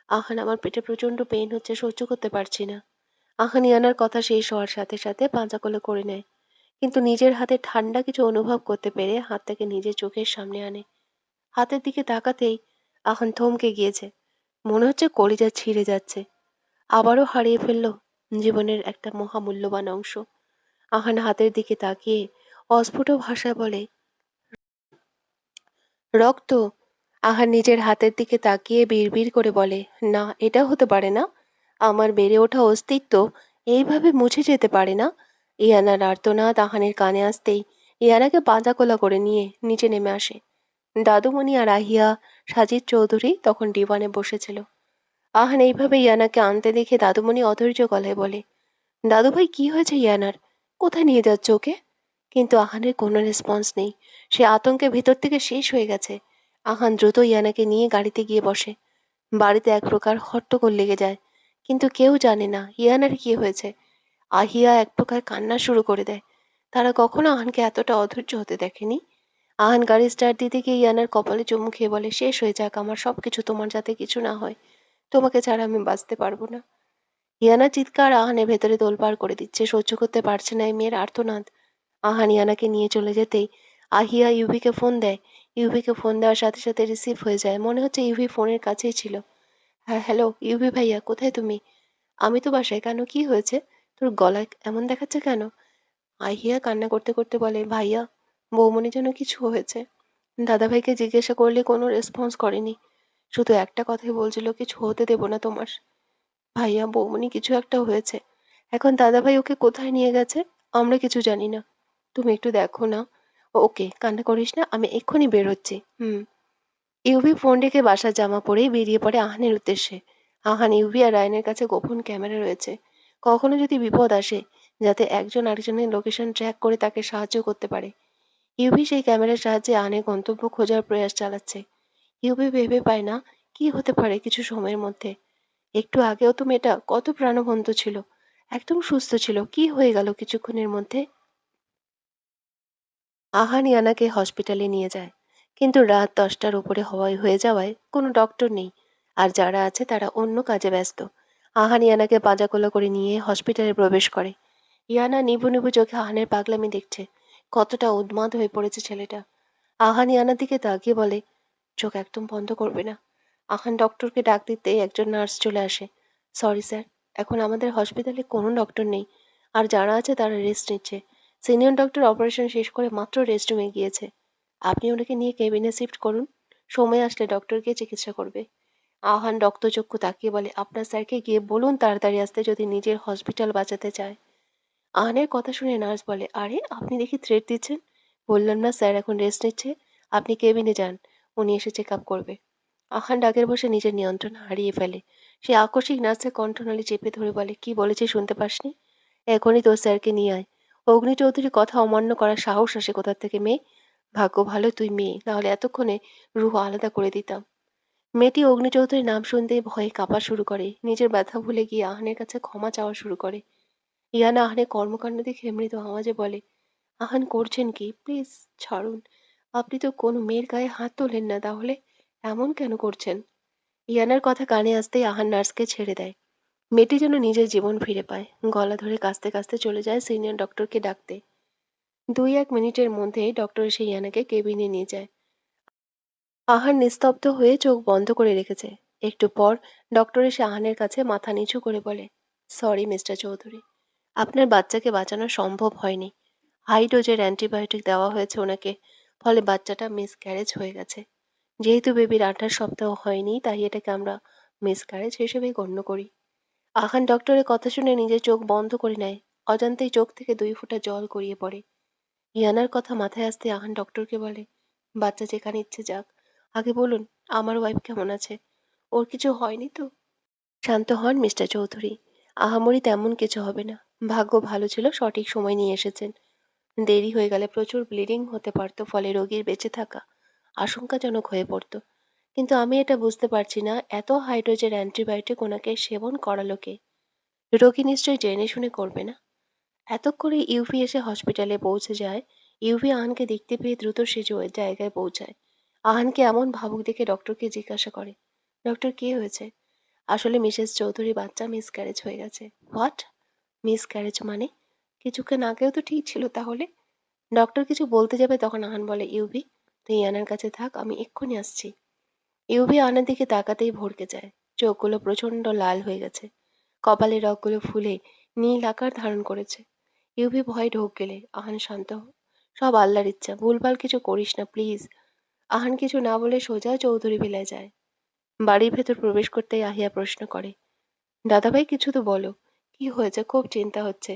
আহান, আমার পেটে প্রচন্ড পেইন হচ্ছে, সহ্য করতে পারছি না। আহান ইয়ানার কথা শেষ হওয়ার সাথে সাথে পাঁজা কোলে করে নেয়, কিন্তু নিজের হাতে ঠান্ডা কিছু অনুভব করতে পেরে হাতটাকে নিজের চোখের সামনে আনে। হাতের দিকে তাকাতেই আহান থমকে গিয়েছে। মনে হচ্ছে কলিজা ছিঁড়ে যাচ্ছে। আবারও হারিয়ে ফেলল জীবনের একটা মহামূল্যবান অংশ। আহান হাতের দিকে তাকিয়ে অস্ফুট ভাষায় বলে, রক্ত। আহান নিজের হাতের দিকে তাকিয়ে বিড়বিড় করে বলে, না, এটা হতে পারে না। আমার বেড়ে ওঠা অস্তিত্ব এইভাবে মুছে যেতে পারে না। ইয়ানার আর্তনাদ আহানের কানে আসতেই ইয়ানাকে বাঁধাকোলা করে নিয়ে নিচে নেমে আসে। দাদুমণি আর আহিয়া সাজিদ চৌধুরী তখন ডিভানে বসেছিল। আহান এইভাবে ইয়ানাকে আনতে দেখে দাদুমণি অধৈর্য গলায় বলে, দাদুভাই, কি হয়েছে ইয়ানার? কোথায় নিয়ে যাচ্ছ ওকে? কিন্তু আহানের কোনো রেসপন্স নেই। সে আতঙ্কে ভেতর থেকে শেষ হয়ে গেছে। আহান দ্রুত ইয়ানাকে নিয়ে গাড়িতে গিয়ে বসে। বাড়িতে এক প্রকার হট্টগোল লেগে যায়। কিন্তু কেউ জানে না ইয়ানার কি হয়েছে। আহিয়া এক প্রকার কান্না শুরু করে দেয়। তারা কখনো আহানকে এতটা অধৈর্য হতে দেখেনি। আহান গাড়ি স্টার্ট দিতে গিয়ে ইয়ানার কপালে চুমু খেয়ে বলে, শেষ হয়ে যাক আমার সবকিছু, তোমার যাতে কিছু না হয়। তোমাকে ছাড়া আমি বাঁচতে পারবো না। ইয়ানার চিৎকার আহানের ভেতরে তোলপাড় করে দিচ্ছে। সহ্য করতে পারছে না এই মেয়ের আর্তনাদ। আহান ইয়ানাকে নিয়ে চলে যেতেই আহিয়া ইউভিকে ফোন দেয়। ইউভিকে ফোন দেওয়ার সাথে সাথে রিসিভ হয়ে যায়। মনে হচ্ছে ইউভি ফোনের কাছেই ছিল। হ্যাঁ, হ্যালো ইউভি ভাইয়া, কোথায় তুমি? আমি তো বাসায়। কেন, কি হয়েছে? তোর গলায় এমন দেখাচ্ছে কেন? আহিয়া কান্না করতে করতে বলে, ভাইয়া, বৌমনির জন্য কিছু হয়েছে। দাদাভাইকে জিজ্ঞাসা করলে কোনো রেসপন্স করেনি। শুধু একটা কথাই বলছিল, কিছু হতে দেব না তোমার। ভাইয়া, বৌমনি কিছু একটা হয়েছে। এখন দাদাভাই ওকে কোথায় নিয়ে গেছে আমরা কিছু জানি না। তুমি একটু দেখো না। ওকে, কান্না করিস না, আমি এক্ষুনি বের হচ্ছি। হুম। ইউভি ফোন রেখে বাসার জামা পরেই বেরিয়ে পড়ে আহানের উদ্দেশ্যে। আহান, ইউভি আর রায়নের কাছে গোপন ক্যামেরা রয়েছে। কখনো যদি বিপদ আসে, যাতে একজন আরেকজনের লোকেশন ট্র্যাক করে তাকে সাহায্য করতে পারে। ইউভি সেই ক্যামেরার সাহায্যে আহানের গন্তব্য খোঁজার প্রয়াস চালাচ্ছে। ইউভি ভেবে পায় না কি হতে পারে কিছু সময়ের মধ্যে। একটু আগেও তো মেয়েটা কত প্রাণবন্ত ছিল, একদম সুস্থ ছিল, কি হয়ে গেল কিছুক্ষণের মধ্যে? আহান ইয়ানাকে হসপিটালে নিয়ে যায়। কিন্তু রাত 10টার উপরে হয়ে যাওয়ায় কোনো ডক্টর নেই। আর যারা আছে তারা অন্য কাজে ব্যস্ত। আহান ইয়ানাকে পাঁজাকোলা করে নিয়ে হসপিটালে প্রবেশ করে। ইয়ানা নিভু নিভু চোখে আহানের পাগলামি দেখছে। কতটা উন্মাদ হয়ে পড়েছে ছেলেটা। আহান ইয়ানার দিকে তাকিয়ে বলে, চোখ একদম বন্ধ করবে না। আহান ডক্টরকে ডাক দিতেই একজন নার্স চলে আসে। সরি স্যার, এখন আমাদের হসপিটালে কোনো ডক্টর নেই। আর যারা আছে তারা রেস্ট নিচ্ছে। সিনিয়র ডক্টর অপারেশন শেষ করে মাত্র রেস্ট রুমে গিয়েছে। আপনি ওনাকে নিয়ে কেবিনে শিফট করুন। সময় আসলে ডক্টর গিয়ে চিকিৎসা করবে। আহান রক্তচক্ষু তাকিয়ে বলে, আপনার স্যারকে গিয়ে বলুন তাড়াতাড়ি আসতে যদি নিজের হসপিটাল বাঁচাতে চায়। আহানের কথা শুনে নার্স বলে, আরে আপনি দেখি থ্রেট দিচ্ছেন। বললাম না স্যার এখন রেস্ট নিচ্ছে। আপনি কেবিনে যান, উনি এসে চেক আপ করবে। আহান ডাকের বসে নিজের নিয়ন্ত্রণ হারিয়ে ফেলে। সে আকস্মিক নার্সের কণ্ঠনালী চেপে ধরে বলে, কি বলেছে শুনতে পাসনি? এখনই তোর স্যারকে নিয়ে আয়। অগ্নি চৌধুরীর কথা অমান্য করার সাহস আসে কোথা থেকে মেয়ে? ভাগ্য ভালো তুই মেয়ে, নাহলে এতক্ষণে রুহ আলাদা করে দিতাম। মেয়েটি অগ্নি চৌধুরীর নাম শুনতেই ভয়ে কাঁপা শুরু করে। নিজের ব্যথা ভুলে গিয়ে আহানের কাছে ক্ষমা চাওয়া শুরু করে। ইয়ানা আহানের কর্মকাণ্ড দেখে মৃদু আওয়াজে বলে, আহান করছেন কি? প্লিজ ছাড়ুন। আপনি তো কোনো মেয়ের গায়ে হাত তোলেন না, তাহলে এমন কেন করছেন? ইয়ানার কথা কানে আসতেই আহান নার্সকে ছেড়ে দেয়। মেয়েটি যেন নিজের জীবন ফিরে পায়। গলা ধরে কাঁদতে কাঁদতে চলে যায় সিনিয়র ডক্টরকে ডাকতে। 2-1 মিনিটের মধ্যেই ডক্টর এসে ইয়ানাকে কেবিনে নিয়ে যায়। আহান নিস্তব্ধ হয়ে চোখ বন্ধ করে রেখেছে। একটু পর ডক্টর এসে আহানের কাছে মাথা নিচু করে বলে, সরি মিস্টার চৌধুরী, আপনার বাচ্চাকে বাঁচানো সম্ভব হয়নি। হাই ডোজের অ্যান্টিবায়োটিক দেওয়া হয়েছে ওনাকে, ফলে বাচ্চাটা মিসক্যারেজ হয়ে গেছে। যেহেতু বেবির 28 সপ্তাহ হয়নি, তাই এটাকে আমরা মিসক্যারেজ হিসেবেই গণ্য করি। আহান ডক্টরের কথা শুনে নিজের চোখ বন্ধ করে নেয়। অজান্তেই চোখ থেকে 2 ফোঁটা জল গড়িয়ে পড়ে। ইয়ানার কথা মাথায় আসতে আহান ডক্টরকে বলে, বাচ্চা যেখানে ইচ্ছে যাক, আগে বলুন আমার ওয়াইফ কেমন আছে? ওর কিছু হয়নি তো? শান্ত হন মিস্টার চৌধুরী, আহামরি তেমন কিছু হবে না। ভাগ্য ভালো ছিল সঠিক সময় নিয়ে এসেছেন। দেরি হয়ে গেলে প্রচুর ব্লিডিং হতে পারত, ফলে রোগীর বেঁচে থাকা আশঙ্কাজনক হয়ে পড়ত। কিন্তু আমি এটা বুঝতে পারছি না, এত হাই ডোজের অ্যান্টিবায়োটিক ওনাকে সেবন করালো কে? রোগী নিশ্চয়ই জেনে শুনে করবে না। এতক্ষণে ইউভি এসে হসপিটালে পৌঁছে যায়। ইউভি আহানকে দেখতে পেয়ে দ্রুত সে জায়গায় পৌঁছায়। আহানকে এমন ভাবুক দেখে ডক্টরকে জিজ্ঞাসা করে, ডক্টর কি হয়েছে? আসলে মিসেস চৌধুরী বাচ্চা মিসক্যারেজ হয়ে গেছে। হোয়াট? মিসক্যারেজ মানে? কিছুক্ষণ আগেও তো ঠিক ছিল তাহলে? ডক্টর কিছু বলতে যাবে তখন আহান বলে, ইউভি তুই ইয়ানার কাছে থাক, আমি এক্ষুনি আসছি। ইউভি আহানের দিকে তাকাতেই ভড়কে যায়। চোখগুলো প্রচন্ড লাল হয়ে গেছে। কপালের রগগুলো ফুলে নীল আকার ধারণ করেছে। ইউভি ভয়ে ঢোক গেলে আহান শান্ত সব আল্লাহর ইচ্ছা, ভুলভাল কিছু করিস না প্লিজ। আহান কিছু না বলে সোজা চৌধুরী ভিলায় যায়। বাড়ির ভেতর প্রবেশ করতেই আহিয়া প্রশ্ন করে, দাদাভাই কিছু তো বলো, কি হয়েছে, খুব চিন্তা হচ্ছে।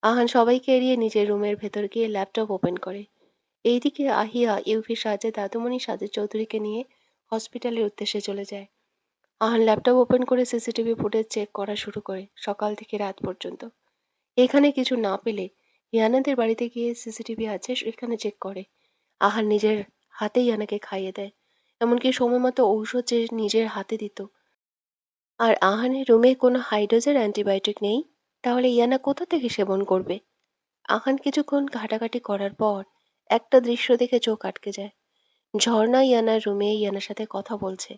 আহান সবাইকে এড়িয়ে নিজের রুমের ভেতর গিয়ে ল্যাপটপ ওপেন করে। এইদিকে আহিয়া ইউভির সাহায্যে দাদুমণি সাজেদ চৌধুরীকে নিয়ে হসপিটালের উদ্দেশ্যে চলে যায়। আহান ল্যাপটপ ওপেন করে সিসিটিভি ফুটেজ চেক করা শুরু করে সকাল থেকে রাত পর্যন্ত। এখানে কিছু না পেলে ইয়ানাদের বাড়িতে গিয়ে সিসিটিভি আছে সেখানে চেক করে। আহান নিজের হাতেই ইয়ানাকে খাইয়ে দেয়, এমনকি সময় মতো ঔষধ যে নিজের হাতে দিত। আর আহানের রুমে কোনো হাইড্রোজের অ্যান্টিবায়োটিক নেই, তাহলে ইয়ানা কোথা থেকে সেবন করবে? আহান কিছুক্ষণ ঘাটাঘাটি করার পর একটা দৃশ্য দেখে চোখ আটকে যায়। ঝর্ণা ইয়ানার রুমে ইয়ানার সাথে কথা বলছে।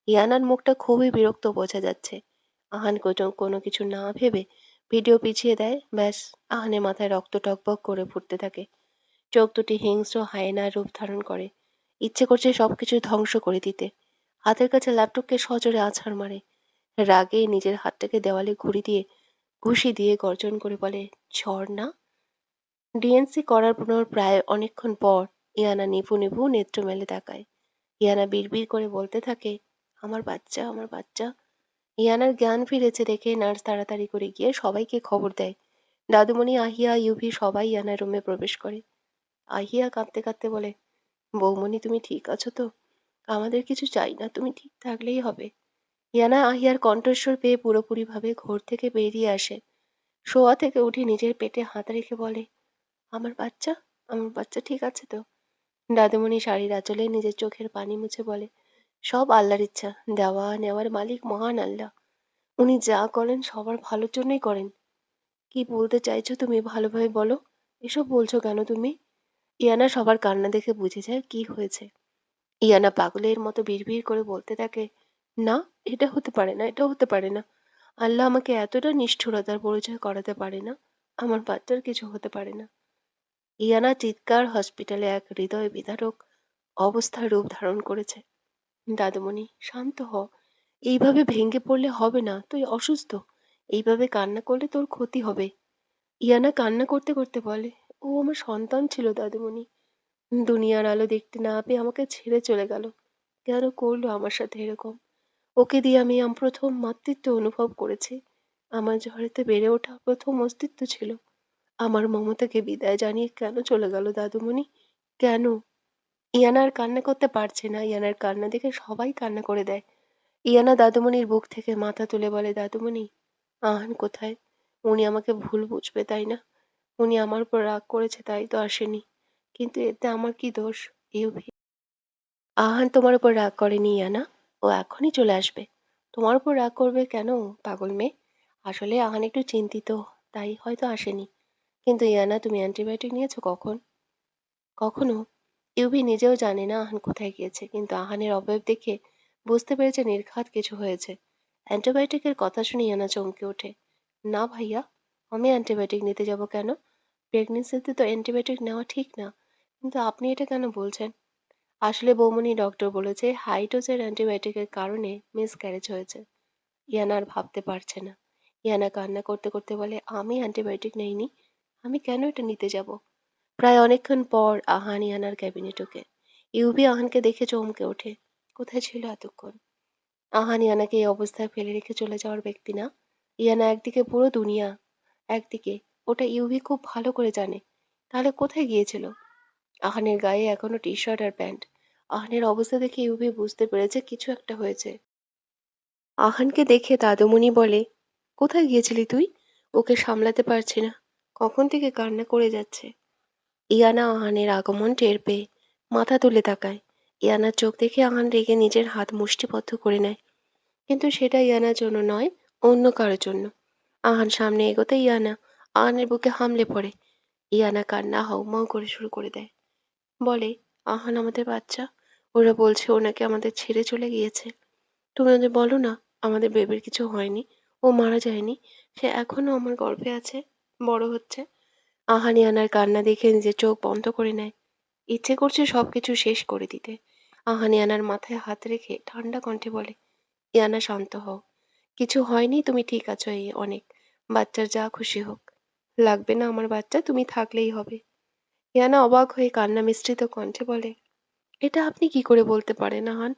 ইয়ানার মুখটা খুবই বিরক্ত বোঝা যাচ্ছে। আহান কোনো কিছু না ভেবে ভিডিও পিছিয়ে দেয়, ব্যাস। আহানের মাথায় রক্ত টকবক করে ফুটতে থাকে, চোখ দুটি হিংস্র হায়েনার রূপ ধারণ করে। ইচ্ছে করছে সবকিছু ধ্বংস করে দিতে। হাতের কাছে ল্যাপটপকে সজোরে আছাড় মারে। রাগে নিজের হাতটাকে দেওয়ালে ঘুষি দিয়ে গর্জন করে বলে, ঝর্ণা। ডিএনসি করার পর প্রায় অনেকক্ষণ পর ইয়ানা নিভু নিভু নেত্র মেলে তাকায়। ইয়ানা বিড়বিড় করে বলতে থাকে, আমার বাচ্চা, আমার বাচ্চা। ইয়ানার জ্ঞান ফিরেছে দেখে নার্স তাড়াতাড়ি করে গিয়ে সবাইকে খবর দেয়। দাদুমণি, আহিয়া, ইউভি সবাই ইয়ানার রুমে প্রবেশ করে। আহিয়া কাঁদতে কাঁদতে বলে, বৌমণি তুমি ঠিক আছো তো? আমাদের কিছু চাই না, তুমি ঠিক থাকলেই হবে। ইয়ানা আহিয়ার কণ্ঠস্বর পেয়ে পুরোপুরিভাবে ঘোর থেকে বেরিয়ে আসে। শোয়া থেকে উঠে নিজের পেটে হাত রেখে বলে, আমার বাচ্চা, আমার বাচ্চা ঠিক আছে তো? দাদুমণি শাড়ির আঁচলে নিজের চোখের পানি মুছে বলে, সব আল্লাহর ইচ্ছা, দেওয়া নেওয়ার মালিক মহান আল্লাহ। উনি যা করেন সবার ভালোর জন্যই করেন। কি বলতে চাইছো তুমি, ভালোভাবে বলো। এসব বলছো কেন তুমি? ইয়ানা সবার কান্না দেখে বুঝে যায় কি হয়েছে। ইয়ানা পাগলের মতো বিড়বিড় করে বলতে থাকে, না, এটা হতে পারে না, এটা হতে পারে না। আল্লাহ আমাকে এতটা নিষ্ঠুরতার পরিচয় করাতে পারে না। আমার বাচ্চার কিছু হতে পারে না। ইয়ানা চিৎকার হসপিটালে এক হৃদয় বিদারক অবস্থার রূপ ধারণ করেছে। দাদুমণি, শান্ত হ। এইভাবে ভেঙে পড়লে হবে না, তুই অসুস্থ। এইভাবে কান্না করলে তোর ক্ষতি হবে। ইয়ানা কান্না করতে করতে বলে, ও আমার সন্তান ছিল দাদুমণি। দুনিয়ার আলো দেখতে না পেয়ে আমাকে ছেড়ে চলে গেল। কেন করলো আমার সাথে এরকম? ওকে দিয়ে আমি প্রথম মাতৃত্ব অনুভব করেছি। আমার ঝড়েতে বেড়ে ওঠা প্রথম অস্তিত্ব ছিল। আমার মমতাকে বিদায় জানিয়ে কেন চলে গেল দাদুমণি? কেন? ইয়ানা আর কান্না করতে পারছে না। ইয়ানার কান্না দেখে সবাই কান্না করে দেয়। ইয়ানা দাদুমণির বুক থেকে মাথা তুলে বলে, দাদুমণি, আহান কোথায়? উনি আমাকে ভুল বুঝবে তাই না? উনি আমার উপর রাগ করেছে তাই তো আসেনি। কিন্তু এতে আমার কি দোষ? ইউভি, আহান তোমার উপর রাগ করেনি ইয়ানা। ও এখনই চলে আসবে। তোমার উপর রাগ করবে কেন, পাগল মেয়ে? আসলে আহান একটু চিন্তিত, তাই হয়তো আসেনি। কিন্তু ইয়ানা, তুমি অ্যান্টিবায়োটিক নিয়েছো কখন? কখনো? ইউভি নিজেও জানে না আহান কোথায় গিয়েছে, কিন্তু আহানের অবয়ব দেখে বুঝতে পেরেছে নির্ঘাত কিছু হয়েছে। অ্যান্টিবায়োটিকের কথা শুনে ইয়ানা চমকে ওঠে। না ভাইয়া, আমি অ্যান্টিবায়োটিক নিতে যাব কেন? প্রেগনেন্সিতে তো অ্যান্টিবায়োটিক নেওয়া ঠিক না। কিন্তু আপনি এটা কেন বলছেন? আসলে বৌমনি, ডক্টর বলেছে হাই ডোজের অ্যান্টিবায়োটিকের কারণে মিসক্যারেজ হয়েছে। ইয়ানা আর ভাবতে পারছে না। ইয়ানা কান্না করতে করতে বলে, আমি অ্যান্টিবায়োটিক নেইনি। আমি কেন এটা নিতে যাব? প্রায় অনেকক্ষণ পর আহান ইয়ানার ক্যাবিনে ঢোকে। ইউভি আহানকে দেখে চমকে ওঠে। কোথায় ছিল এতক্ষণ? আহান ইয়ানাকে এই অবস্থায় ফেলে রেখে চলে যাওয়ার ব্যক্তি না। ইয়ানা একদিকে পুরো দুনিয়া, একদিকে ওটা ইউভি খুব ভালো করে জানে। তাহলে কোথায় গিয়েছিল? আহানের গায়ে এখনো টি শার্ট আর প্যান্ট। আহানের অবস্থা দেখে ইউভি বুঝতে পেরেছে কিছু একটা হয়েছে। আহানকে দেখে দাদুমণি বলে, কোথায় গিয়েছিলি তুই? ওকে সামলাতে পারছি না, কখন থেকে কান্না করে যাচ্ছে। ইয়ানা আহানের আগমন টের পেয়ে মাথা তুলে তাকায়। ইয়ানার চোখ দেখে আহান রেগে নিজের হাত মুষ্টিবদ্ধ করে নেয়। কিন্তু সেটা ইয়ানার জন্য নয়, অন্য কারোর জন্য। আহান সামনে এগোতে ইয়ানা আহানের বুকে হামলে পড়ে। ইয়ানা কান্না হাউমাউ করে শুরু করে দেয়। বলে, আহান আমাদের বাচ্চা। ওরা বলছে ও নাকি আমাদের ছেড়ে চলে গিয়েছে। তুমি ওদের বলো না আমাদের বেবির কিছু হয়নি, ও মারা যায়নি, সে এখনো আমার গর্ভে আছে, বড় হচ্ছে। আহান ইয়ানার কান্না দেখে নিজের চোখ বন্ধ করে নেয়। ইচ্ছে করছে সবকিছু শেষ করে দিতে। আহান ইয়ানার মাথায় হাত রেখে ঠান্ডা কণ্ঠে বলে, ইয়ানা শান্ত হও। কিছু হয়নি, তুমি ঠিক আছো, এই অনেক। বাচ্চার যা খুশি হোক। লাগবে না আমার বাচ্চা, তুমি থাকলেই হবে। ইয়ানা অবাক হয়ে কান্না মিশ্রিত কণ্ঠে বলে, এটা আপনি কি করে বলতে পারেন আহান?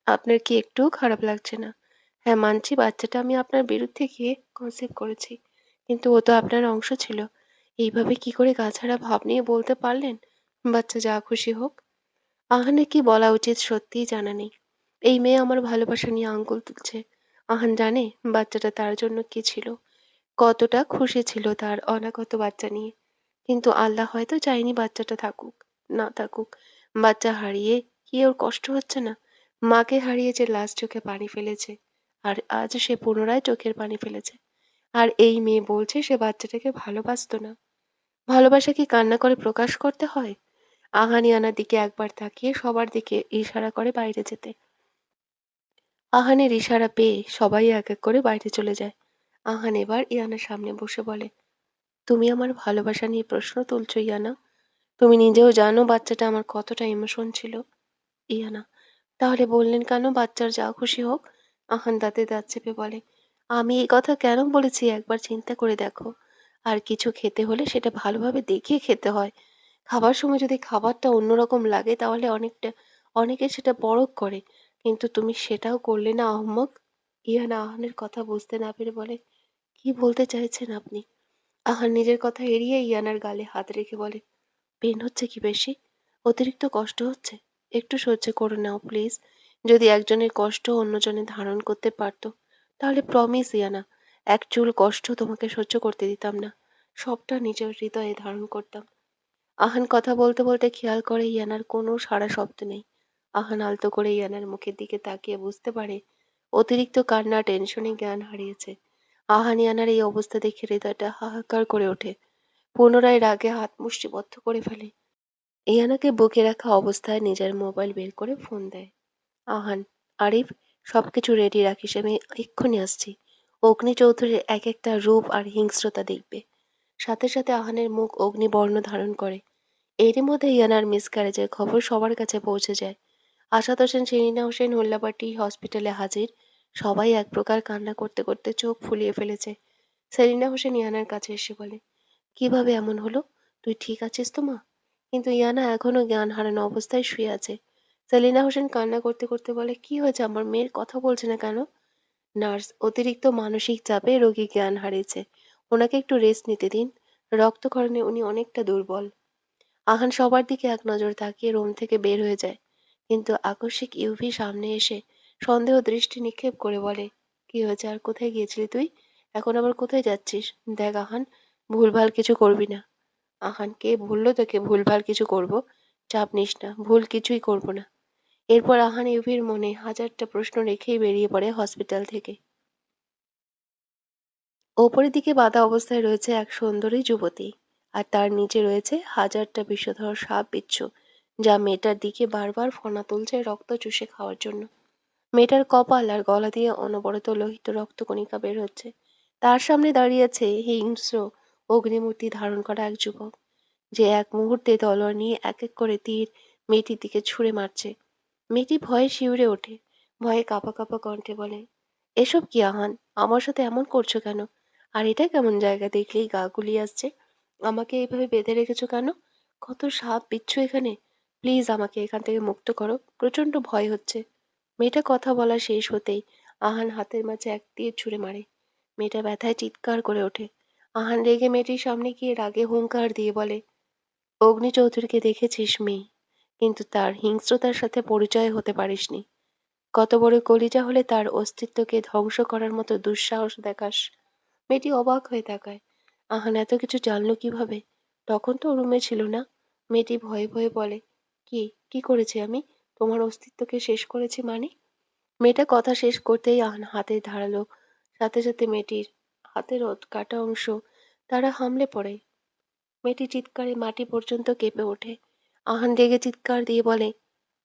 আপনার কি একটুও খারাপ লাগছে না? হ্যাঁ, মানছি বাচ্চাটা আমি আপনার বিরুদ্ধে গিয়ে কনসিভ করেছি। কিন্তু ও তো আপনার অংশ ছিল। এইভাবে কি করে গা-ছাড়া ভাব নিয়ে বলতে পারলেন, বাচ্চা যা খুশি হোক? আহানের কি বলা উচিত সত্যিই জানা নেই। এই মেয়ে আমার ভালোবাসা নিয়ে আঙ্গুল তুলছে। আহান জানে বাচ্চাটা তার জন্য কি ছিল, কতটা খুশি ছিল তার অনাগত বাচ্চা নিয়ে। কিন্তু আল্লাহ হয়তো চায়নি বাচ্চাটা থাকুক, না থাকুক। বাচ্চা হারিয়ে কি ওর কষ্ট হচ্ছে না? মাকে হারিয়ে যে লাশ চোখে পানি ফেলেছে, আর আজ সে পুনরায় চোখের পানি ফেলেছে। আর এই মেয়ে বলছে সে বাচ্চাটাকে ভালোবাসতো না। ভালোবাসা কি কান্না করে প্রকাশ করতে হয়? আহানিয়ানার দিকে একবার তাকিয়ে সবার দিকে ইশারা করে বাইরে যেতে। আহানের ইশারা পেয়ে সবাই এক এক করে বাইরে চলে যায়। আহান এবার ইয়ানার সামনে বসে বলে, তুমি আমার ভালোবাসা নিয়ে প্রশ্ন তুলছো ইয়ানা? তুমি নিজেও জানো বাচ্চাটা আমার কতটা ইমোশন ছিল। ইয়ানা, তাহলে বললেন কেন বাচ্চার যা খুশি হোক? আহান দাঁতে দাঁত চেপে বলে, আমি এই কথা কেন বলেছি একবার চিন্তা করে দেখো। আর কিছু খেতে হলে সেটা ভালোভাবে দেখিয়ে খেতে হয়। খাবার সময় যদি খাবারটা অন্যরকম লাগে তাহলে অনেকে সেটা পরখ করে। কিন্তু তুমি সেটাও করলে না আহম্মক। ইয়ানা আহানের কথা বুঝতে না পেরে বলে, কি বলতে চাইছেন আপনি? আহান নিজের কথা এড়িয়ে ইয়ানার গালে হাত রেখে বলে, পেন হচ্ছে কি বেশি? অতিরিক্ত কষ্ট হচ্ছে? একটু সহ্য করে নাও প্লিজ। যদি একজনের কষ্ট অন্যজনে ধারণ করতে পারতো, তাহলে প্রমিস ইয়ানা, এক চুল কষ্ট তোমাকে সহ্য করতে দিতাম না। সবটা নিজের হৃদয়ে ধারণ করতাম। আহান কথা বলতে বলতে খেয়াল করে ইয়ানার কোনো সাড়া শব্দ নেই। আহান আলতো করে ইয়ানার মুখের দিকে তাকিয়ে বুঝতে পারে অতিরিক্ত কান্না টেনশনে জ্ঞান হারিয়েছে। আহান ইয়ানার এই অবস্থা দেখে হৃদয়টা হাহাকার করে ওঠে। পুনরায় রাগে হাত মুষ্টিবদ্ধ করে ফেলে। ইয়ানাকে বুকে রাখা অবস্থায় নিজের মোবাইল বের করে ফোন দেয়। আহান, আরিফ, সবকিছু রেডি রাখিস, আমি এক্ষুনি আসছি। অগ্নি চৌধুরীর এক একটা রূপ আর হিংস্রতা দেখবে। সাথে সাথে আহানের মুখ অগ্নিবর্ণ ধারণ করে। এরই মধ্যে ইয়ানার মিসক্যারেজের খবর সবার কাছে পৌঁছে যায়। আসাদ হোসেন, সেলিনা হোসেন উল্লাপাটি হসপিটালে হাজির। সবাই এক প্রকার কান্না করতে করতে চোখ ফুলিয়ে ফেলেছে। সেলিনা হোসেন ইয়ানার কাছে এসে বলে, কিভাবে এমন হলো? তুই ঠিক আছিস তো মা? কিন্তু ইয়ানা এখনো জ্ঞান হারানো অবস্থায় শুয়ে আছে। সেলিনা হোসেন কান্না করতে করতে বলে, কি হয়েছে, আমার মেয়ের কথা বলছে না কেন? নার্স, অতিরিক্ত মানসিক চাপে রোগী জ্ঞান হারিয়েছে। ওনাকে একটু রেস্ট নিতে দিন। রক্তক্ষরণে উনি অনেকটা দুর্বল। আহান সবার দিকে এক নজর তাকিয়ে রুম থেকে বের হয়ে যায়। কিন্তু আকস্মিক ইউভি সামনে এসে সন্দেহ দৃষ্টি নিক্ষেপ করে বলে, কি হয়েছে আর কোথায় গিয়েছিলি তুই? এখন আবার কোথায় যাচ্ছিস? দেখ আহান, ভুলভাল কিছু করবি না। আহান, কে বললো তোকে ভুলভাল কিছু করব? চাপ নিস না, ভুল কিছুই করব না। এরপর আহান ইউভির মনে হাজারটা প্রশ্ন রেখেই বেরিয়ে পড়ে হসপিটাল থেকে। ওপরের দিকে বাঁধা অবস্থায় রয়েছে এক সুন্দরী যুবতী, আর তার নিচে রয়েছে হাজারটা বিষধর সাপ বিচ্ছু, যা মেয়েটার দিকে বারবার ফনা তুলছে রক্ত চুষে খাওয়ার জন্য। মেয়েটার কপাল আর গলা দিয়ে অনবরত লোহিত রক্তকণিকা বের হচ্ছে। তার সামনে দাঁড়িয়ে আছে হিংস্র অগ্নিমূর্তি ধারণ করা এক যুবক, যে এক মুহূর্তে তলোয়ার নিয়ে এক এক করে তীর মেয়েটির দিকে ছুঁড়ে মারছে। মেয়েটি ভয়ে শিউরে ওঠে, ভয়ে কাঁপা কাঁপা কণ্ঠে বলে, এসব কি আহান? আমার সাথে এমন করছো কেন? আর এটা কেমন জায়গা, দেখলেই গা গুলিয়ে আসছে। আমাকে এইভাবে বেঁধে রেখেছো কেন? কত সাপ বিচ্ছু এখানে। প্লিজ আমাকে এখান থেকে মুক্ত করো, প্রচন্ড ভয় হচ্ছে। মেয়েটা কথা বলা শেষ হতেই আহান হাতের মাঝে এক তীর ছুঁড়ে মারে। মেয়েটা ব্যথায় চিৎকার করে ওঠে। আহান রেগে মেয়েটির সামনে গিয়ে রাগে হুংকার দিয়ে বলে, অগ্নি চৌধুরীকে দেখেছিস মেয়ে, কিন্তু তার হিংস্রতার সাথে পরিচয় হতে পারিসনি। কত বড় কলিজা হলে তার অস্তিত্বকে ধ্বংস করার মতো দুঃসাহস দেখাস। মেয়েটি অবাক হয়ে তাকায়। আহান এত কিছু জানলো কিভাবে? তখন তো রুমে ছিল না। মেয়েটি ভয়ে ভয়ে বলে, কি কি করেছি আমি? তোমার অস্তিত্বকে শেষ করেছি মানে? মেয়েটা কথা শেষ করতেই আহান হাতে ধারালো, সাথে সাথে মেয়েটির হাতের কাটা অংশ তারা হামলে পড়ে। মেয়েটি চিৎকারে মাটি পর্যন্ত কেঁপে ওঠে। আহান রেগে চিৎকার দিয়ে বলে,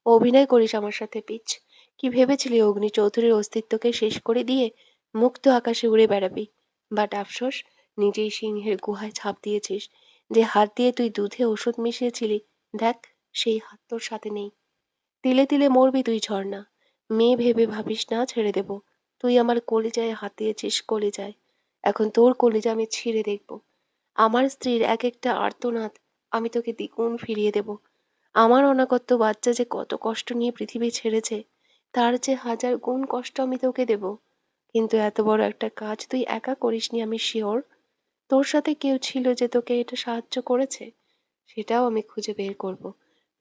অভিনয় করিস আমার সাথে পিচ? কি ভেবেছিলি অগ্নি চৌধুরীর অস্তিত্বকে শেষ করে দিয়ে মুক্ত আকাশে উড়ে বেড়াবি? বাট আফসোস, নিজেই সিংহের গুহায় ঝাঁপ দিয়েছিস। যে হাত দিয়ে তুই দুধে ওষুধ মিশিয়েছিলি, দেখ, সেই হাত তোর সাথে নেই। তিলে তিলে মরবি তুই ঝর্ণা। মেয়ে ভেবে ভাবিস না ছেড়ে দেব। তুই আমার কলিজায় হাত দিয়েছিস, কলিজায়। এখন তোর কলিজা আমি ছিঁড়ে দেখব। আমার স্ত্রীর এক একটা আর্তনাদ আমি তোকে দ্বিগুণ ফিরিয়ে দেব। আমার অনাগত বাচ্চা যে কত কষ্ট নিয়ে পৃথিবী ছেড়েছে, তার যে হাজার গুণ কষ্ট আমি তোকে দেব। কিন্তু এত বড় একটা কাজ তুই একা করিসনি, আমি শিওর। তোর সাথে কেউ ছিল যে তোকে এটা সাহায্য করেছে। সেটাও আমি খুঁজে বের করব।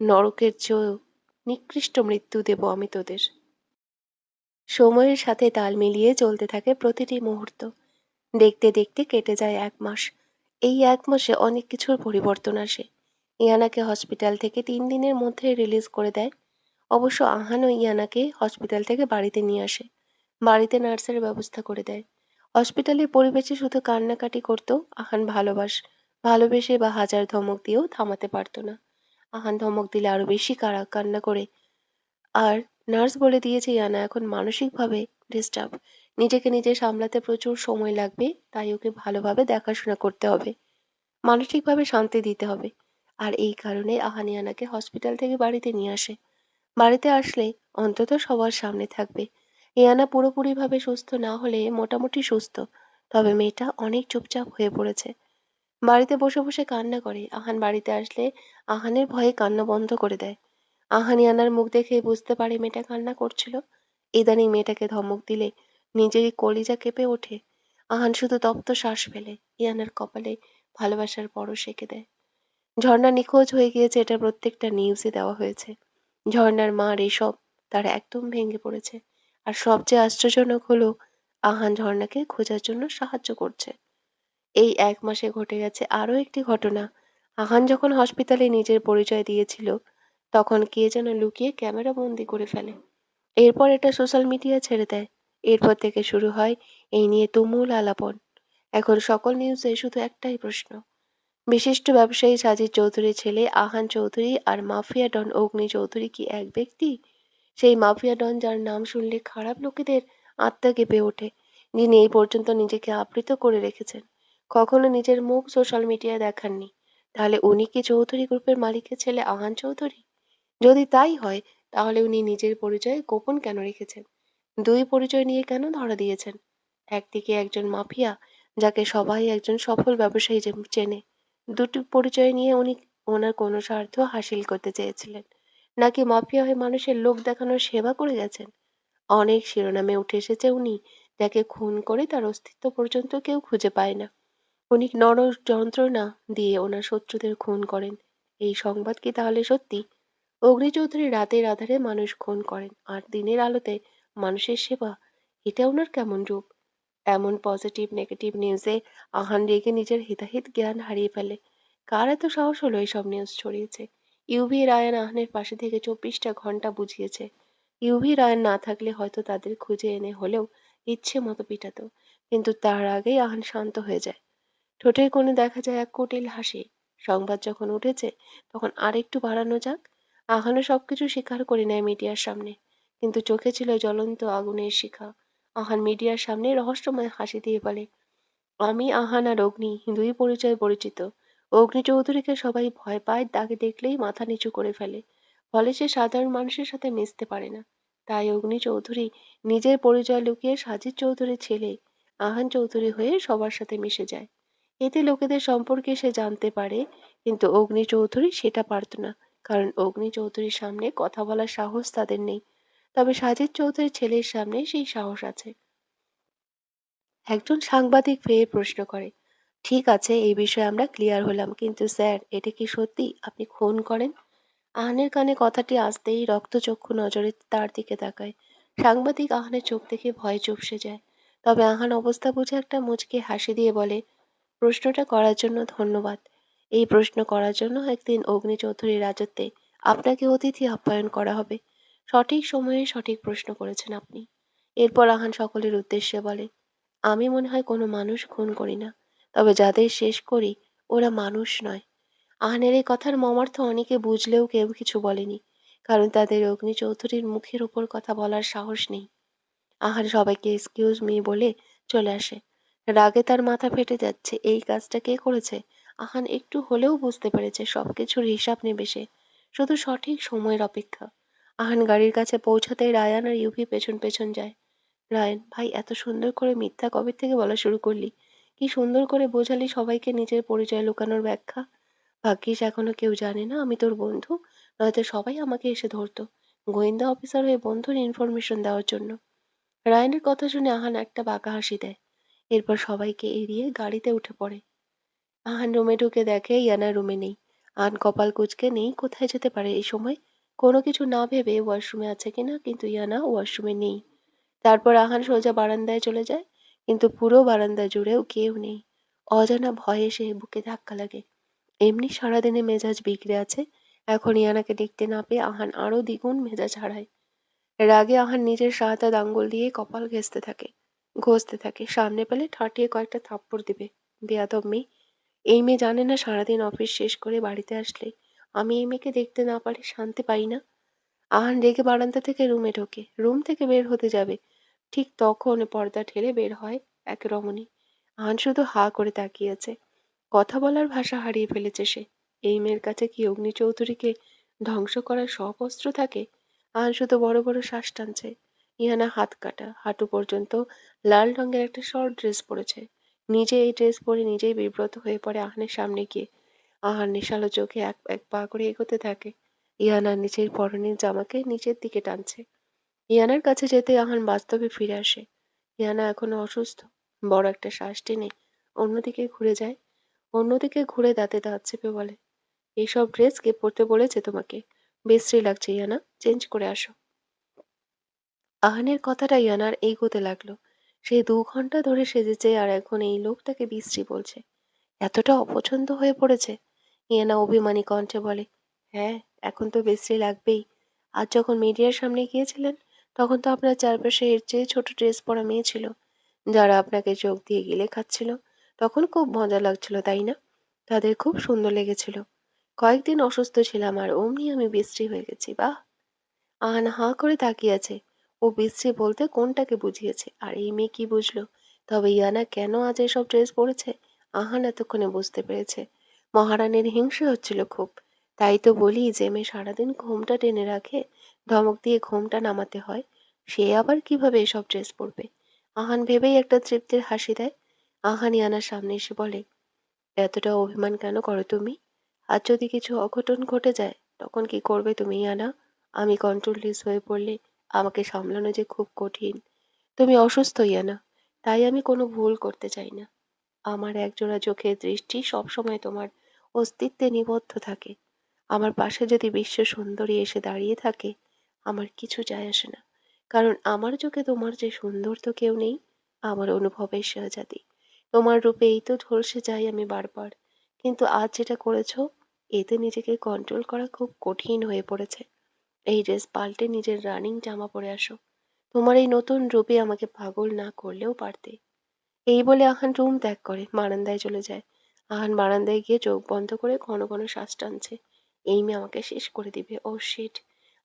নরকের চেয়েও নিকৃষ্ট মৃত্যু দেব আমি তোদের। সময়ের সাথে তাল মিলিয়ে চলতে থাকে প্রতিটি মুহূর্ত। দেখতে দেখতে কেটে যায় ১ মাস। এই ১ মাসে অনেক কিছুর পরিবর্তন আসে। ইয়ানাকে হসপিটাল থেকে ৩ দিনের মধ্যে রিলিজ করে দেয়। অবশ্য আহানও ইয়ানাকে হসপিটাল থেকে বাড়িতে নিয়ে আসে। বাড়িতে নার্সের ব্যবস্থা করে দেয়। হসপিটালের পরিবেশে শুধু কান্নাকাটি করতো আহান। ভালোবেসে বা হাজার ধমক দিয়েও থামাতে পারতো না। আহান ধমক দিলে আরো বেশি কান্না করে। আর নার্স বলে দিয়েছে ইয়ানা এখন মানসিকভাবে ডিস্টার্ব। নিজে সামলাতে প্রচুর সময় লাগবে, তাই ওকে ভালোভাবে দেখাশোনা করতে হবে। মানসিকভাবে শান্তি দিতে হবে। আর এই কারণে আহান ইয়ানাকে হসপিটাল থেকে বাড়িতে নিয়ে আসে। বাড়িতে আসলে অন্তত সবার সামনে থাকবে। ইয়ানা পুরোপুরিভাবে সুস্থ না হলে মোটামুটি সুস্থ। তবে মেয়েটা অনেক চুপচাপ হয়ে পড়েছে। বাড়িতে বসে বসে কান্না করে। আহান বাড়িতে আসলে আহানের ভয়ে কান্না বন্ধ করে দেয়। আহান ইয়ানার মুখ দেখেই বুঝতে পারে মেয়েটা কান্না করছিল। ইদানিং মেয়েটাকে ধমক দিলে নিজেরই কলিজা কেঁপে ওঠে। আহান শুধু তপ্ত শ্বাস ফেলে। ইয়ানার কপালে ভালোবাসার পরশ এঁকে দেয়। ঝর্ণা নিখোঁজ হয়ে গিয়েছে, এটা প্রত্যেকটা নিউজে দেওয়া হয়েছে। ঝর্ণার মার এসব তারা একদম ভেঙে পড়েছে। আর সবচেয়ে আশ্চর্যজনক হলো আহান ঝর্ণাকে খোঁজার জন্য সাহায্য করছে। এই ১ মাসে ঘটে গেছে আরও একটি ঘটনা। আহান যখন হসপিটালে নিজের পরিচয় দিয়েছিল, তখন কে যেন লুকিয়ে ক্যামেরা বন্দি করে ফেলে। এরপর এটা সোশ্যাল মিডিয়ায় ছেড়ে দেয়। এরপর থেকে শুরু হয় এই নিয়ে তুমুল আলাপন। এখন সকল নিউজে শুধু একটাই প্রশ্ন, বিশিষ্ট ব্যবসায়ী সাজিদ চৌধুরীর ছেলে আহান চৌধুরী আর মাফিয়া ডন অগ্নি চৌধুরী কি এক ব্যক্তি? সেই মাফিয়া ডন যার নাম শুনলে খারাপ লোকেদের আত্মা কেঁপে ওঠে, যিনি এই পর্যন্ত নিজেকে আবৃত করে রেখেছেন, কখনো নিজের মুখ সোশ্যাল মিডিয়ায় দেখাননি। তাহলে উনি কি চৌধুরী গ্রুপের মালিকের ছেলে আহান চৌধুরী? যদি তাই হয়, তাহলে উনি নিজের পরিচয় গোপন কেন রেখেছেন? দুই পরিচয় নিয়ে কেন ধরা দিয়েছেন? একদিকে একজন মাফিয়া, যাকে সবাই একজন সফল ব্যবসায়ী চেনে। দুটি পরিচয় নিয়ে উনি ওনার কোনো স্বার্থ হাসিল করতে চেয়েছিলেন, নাকি মাফিয়া হয়ে মানুষের লোক দেখানোর সেবা করে গেছেন? অনেক শিরোনামে উঠে এসেছে উনি, যাকে খুন করে তার অস্তিত্ব পর্যন্ত কেউ খুঁজে পায় না। উনি যন্ত্রণা দিয়ে ওনার শত্রুদের খুন করেন। এই সংবাদ কি তাহলে সত্যি? অগ্নি চৌধুরী রাতের আধারে মানুষ খুন করেন আর দিনের আলোতে মানুষের সেবা, এটা ওনার কেমন রূপ? এমন পজিটিভ নেগেটিভ নিউজে আহান রেগে নিজের হিতাহিত জ্ঞান হারিয়ে ফেলে। কার এত সাহস হলো এসব নিউজ ছড়িয়েছে? ইউভি রায়ান আহানের পাশে থেকে ২৪টা ঘন্টা বুঝিয়েছে। ইউভি রায়ান না থাকলে হয়তো তাদের খুঁজে এনে হলেও ইচ্ছে মতো পিটাতো। কিন্তু তার আগেই আহান শান্ত হয়ে যায়। ঠোঁটের কোণে দেখা যায় এক কুটিল হাসি। সংবাদ যখন উঠেছে, তখন আরেকটু বাড়ানো যাক। আহানও সবকিছু স্বীকার করে নেয় মিডিয়ার সামনে। কিন্তু চোখে ছিল জ্বলন্ত আগুনের শিখা। আহান মিডিয়ার সামনে রহস্যময় হাসি দিয়ে বলে, আমি আহান আর অগ্নি দুই পরিচয়ে পরিচিত। অগ্নি চৌধুরীকে সবাই ভয় পায়, তাকে দেখলেই মাথা নিচু করে ফেলে। বলে সে সাধারণ মানুষের সাথে মিশতে পারে না। তাই অগ্নি চৌধুরী নিজের পরিচয় লুকিয়ে সাজিদ চৌধুরীর ছেলে আহান চৌধুরী হয়ে সবার সাথে মিশে যায়। এতে লোকেদের সম্পর্কে সে জানতে পারে, কিন্তু অগ্নি চৌধুরী সেটা পারত না। কারণ অগ্নি চৌধুরীর সামনে কথা বলার সাহস তাদের নেই। তবে সাজিদ চৌধুরীর ছেলের সামনে সেই সাহস আছে। একজন সাংবাদিক ফের প্রশ্ন করে, ঠিক আছে, এই বিষয়ে আমরা ক্লিয়ার হলাম, কিন্তু স্যার এটা কি সত্যি আপনি খুন করেন? আহানের কানে কথাটি আসতেই রক্তচক্ষু নজরে তার দিকে তাকায়। সাংবাদিক আহানের চোখ দেখে ভয়ে চুপসে যায়। তবে আহান অবস্থা বুঝে একটা মুচকি হাসি দিয়ে বলে, প্রশ্নটা করার জন্য ধন্যবাদ। এই প্রশ্ন করার জন্য একদিন অগ্নি চৌধুরীর রাজত্বে আপনাকে অতিথি আপ্যায়ন করা হবে। সঠিক সময়ে সঠিক প্রশ্ন করেছেন আপনি। এরপর আহান সকলের উদ্দেশ্যে বলে, আমি মনে হয় কোনো মানুষ খুন করি না। তবে যাদের শেষ করি ওরা মানুষ নয়। আহানের এই কথার মর্মার্থ অনেকে বুঝলেও কেউ কিছু বলেনি। কারণ তাদের অগ্নি চৌধুরীর মুখের উপর কথা বলার সাহস নেই। আহান সবাইকে এক্সকিউজ মি বলে চলে আসে। রাগে তার মাথা ফেটে যাচ্ছে। এই কাজটা কে করেছে? আহান একটু হলেও বুঝতে পেরেছে সবকিছুর হিসাব নেবে সে। শুধু সঠিক সময়ের অপেক্ষা। আহান গাড়ির কাছে পৌঁছাতেই রায়ান আর ইউভি পেছন পেছন যায়। রায়ান, ভাই এত সুন্দর করে মিথ্যা কবে থেকে বলা শুরু করলি? কি সুন্দর করে বোঝালি সবাইকে নিজের পরিচয় লুকানোর ব্যাখ্যা। ভাগ্যিস এখনো কেউ জানে না আমি তোর বন্ধু, নয়তো সবাই আমাকে এসে ধরতো। গোয়েন্দা অফিসার হয়ে বন্ধুর ইনফরমেশন দেওয়ার জন্য। রায়ানের কথা শুনে আহান একটা বাঁকা হাসি দেয়। এরপর সবাইকে এড়িয়ে গাড়িতে উঠে পড়ে। আহান রুমে ঢুকে দেখে ইয়ানা রুমে নেই। আহান কপাল কুঁচকে নেই, কোথায় যেতে পারে এই সময়? কোনো কিছু না ভেবে ওয়াশরুমে আছে কিনা, কিন্তু ইয়ানা ওয়াশরুমে নেই। তারপর আহান সোজা বারান্দায় চলে যায়, কিন্তু পুরো বারান্দা জুড়েও কেউ নেই। অজানা ভয়ে সে বুকে ধাক্কা লাগে। এমনি সারাদিনে মেজাজ বিগড়ে আছে, এখন ইয়ানাকে দেখতে না পেয়ে আহান আরো দ্বিগুণ মেজাজ হারায়। রাগে আহান নিজের সাত হাত আঙ্গুল দিয়ে কপাল ঘষতে থাকে, সামনে পেলে ঠাটিয়ে কয়েকটা থাপ্পড় দিবে। বেয়াদব মেয়ে। এই মেয়ে জানে না সারাদিন অফিস শেষ করে বাড়িতে আসলে আমি এই মেয়েকে দেখতে না পারি শান্তি পাই না। আহান রেগে বারান্দা থেকে রুমে ঢোকে, রুম থেকে বের হতে যাবে, ঠিক তখন পর্দা ঠেলে বের হয় এক রমণী। আহান শুধু হা করে তাকিয়ে আছে। কথা বলার ভাষা হারিয়ে ফেলেছে সে। এই মেয়ের কাছে কি অগ্নি চৌধুরীকে ধ্বংস করার সব অস্ত্র থাকে? আহান শুধু বড় বড় শ্বাস টানছে। ইহানা হাত কাটা, হাঁটু পর্যন্ত লাল রঙের একটা শর্ট ড্রেস পরেছে। নিজে এই ড্রেস পরে নিজেই বিব্রত হয়ে পড়ে আহানের সামনে গিয়ে। আহান নেশালো চোখে এক এক পা করে এগোতে থাকে। ইয়ানা নিচের পরনের জামাকে নিচের দিকে টানছে। ইয়ানার কাছে যেতে আহান বাস্তবে ফিরে আসে। ইয়ানা এখনো অসুস্থ। বড় একটা শ্বাস টেনে অন্যদিকে ঘুরে যায়। অন্যদিকে ঘুরে দাঁতে দাঁত চেপে বলে, এইসব ড্রেস কে পরতে বলেছে তোমাকে? বিশ্রী লাগছে ইয়ানা, চেঞ্জ করে আসো। আহানের কথাটা ইয়ানার এগোতে লাগলো। সে 2 ঘন্টা ধরে সেজেছে আর এখন এই লোক তাকে বিশ্রী বলছে। এতটা অপছন্দ হয়ে পড়েছে? ইয়ানা অভিমানী কণ্ঠে বলে, হ্যাঁ, এখন তো বিশ্রী লাগবেই। আজ যখন মিডিয়ার সামনে গিয়েছিলেন, তখন তো আপনার চারপাশে এর চেয়ে ছোট ড্রেস পরা মেয়ে ছিল, যারা আপনাকে চোখ দিয়ে গিলে খাচ্ছিল। তখন খুব মজা লাগছিল, তাই না? তাদের খুব সুন্দর লেগেছিল। কয়েকদিন অসুস্থ ছিলাম আর অমনি আমি বিশ্রী হয়ে গেছি, বাহ! আহান হাঁ করে তাকিয়ে আছে। ও বিশ্রী বলতে কোনটাকে বুঝিয়েছে, আর এই মেয়ে কি বুঝলো? তবে ইয়ানা কেন আজ এসব ড্রেস পরেছে আহান এতক্ষণে বুঝতে পেরেছে। মহারানীর হিংসে হচ্ছিল খুব। তাই তো বলি, যে মেয়ে সারাদিন ঘোমটা টেনে রাখে, ধমক দিয়ে ঘোমটা নামাতে হয়, সে আবার কিভাবে এসব ড্রেস পরবে? আহান ভেবেই একটা তৃপ্তির হাসি দেয়। আহান ইয়ানার সামনে এসে বলে, এতটা অভিমান কেন করো তুমি? আর যদি কিছু অঘটন ঘটে যায়, তখন কি করবে তুমি ইয়ানা? আমি কন্ট্রোললেস হয়ে পড়লে আমাকে সামলানো যে খুব কঠিন। তুমি অসুস্থ ইয়ানা, তাই আমি কোনো ভুল করতে চাই না। আমার একজোড়া চোখের দৃষ্টি সবসময় তোমার অস্তিত্বে নিবদ্ধ থাকে। আমার পাশে যদি বিশ্ব সুন্দরী এসে দাঁড়িয়ে থাকে, আমার কিছু যায় আসে না। কারণ আমার চোখে তোমার যে সুন্দর তো কেউ নেই। আমার অনুভবের শাহজাদি। তোমার রূপে এই তো ঝলসে যাই আমি বারবার। কিন্তু আজ যেটা করেছো, এতে নিজেকে কন্ট্রোল করা খুব কঠিন হয়ে পড়েছে। এই ড্রেস পাল্টে নিজের রানিং জামা পরে আসো। তোমার এই নতুন রূপে আমাকে পাগল না করলেও পারতে। এই বলে আহান রুম ত্যাগ করে বারান্দায় চলে যায়। আহান বারান্দায় গিয়ে চোখ বন্ধ করে ঘন ঘন শ্বাস টানছে। এই মেয়ে আমাকে শেষ করে দিবে, ও শিট।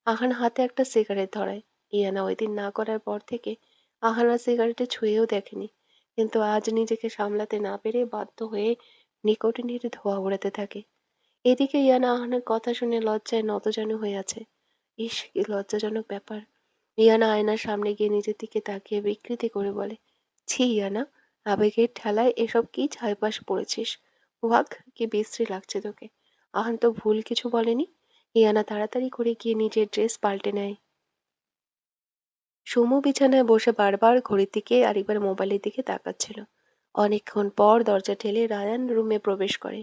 আহান হাতে একটা সিগারেট ধরায়। ইয়ানা ওই দিন না করার পর থেকে আহান আর সিগারেটে ছুঁয়েও দেখেনি। কিন্তু আজ নিজেকে সামলাতে না পেরে বাধ্য হয়ে নিকোটিনের ধোঁয়া ওড়াতে থাকে। এদিকে ইয়ানা আহানের কথা শুনে লজ্জায় নতজানু হয়ে আছে। ইস, কি লজ্জাজনক ব্যাপার। ইয়ানা আয়নার সামনে গিয়ে নিজের দিকে তাকিয়ে বিকৃতি করে বলে, ছি ইয়ানা, আবেগের ঠেলায় এসব কি ছাইপাশ পড়েছিস। ওয়াক, কি বিশ্রী লাগছে তোকে। আহান তো ভুল কিছু বলেনি। ইয়ানা তাড়াতাড়ি করে গিয়ে নিজের ড্রেস পাল্টে নেয়। সুমু বিছানায় বসে বারবার ঘড়ির দিকে আর একবার মোবাইলের দিকে তাকাচ্ছিল। অনেকক্ষণ পর দরজা ঠেলে রায়ান রুমে প্রবেশ করে।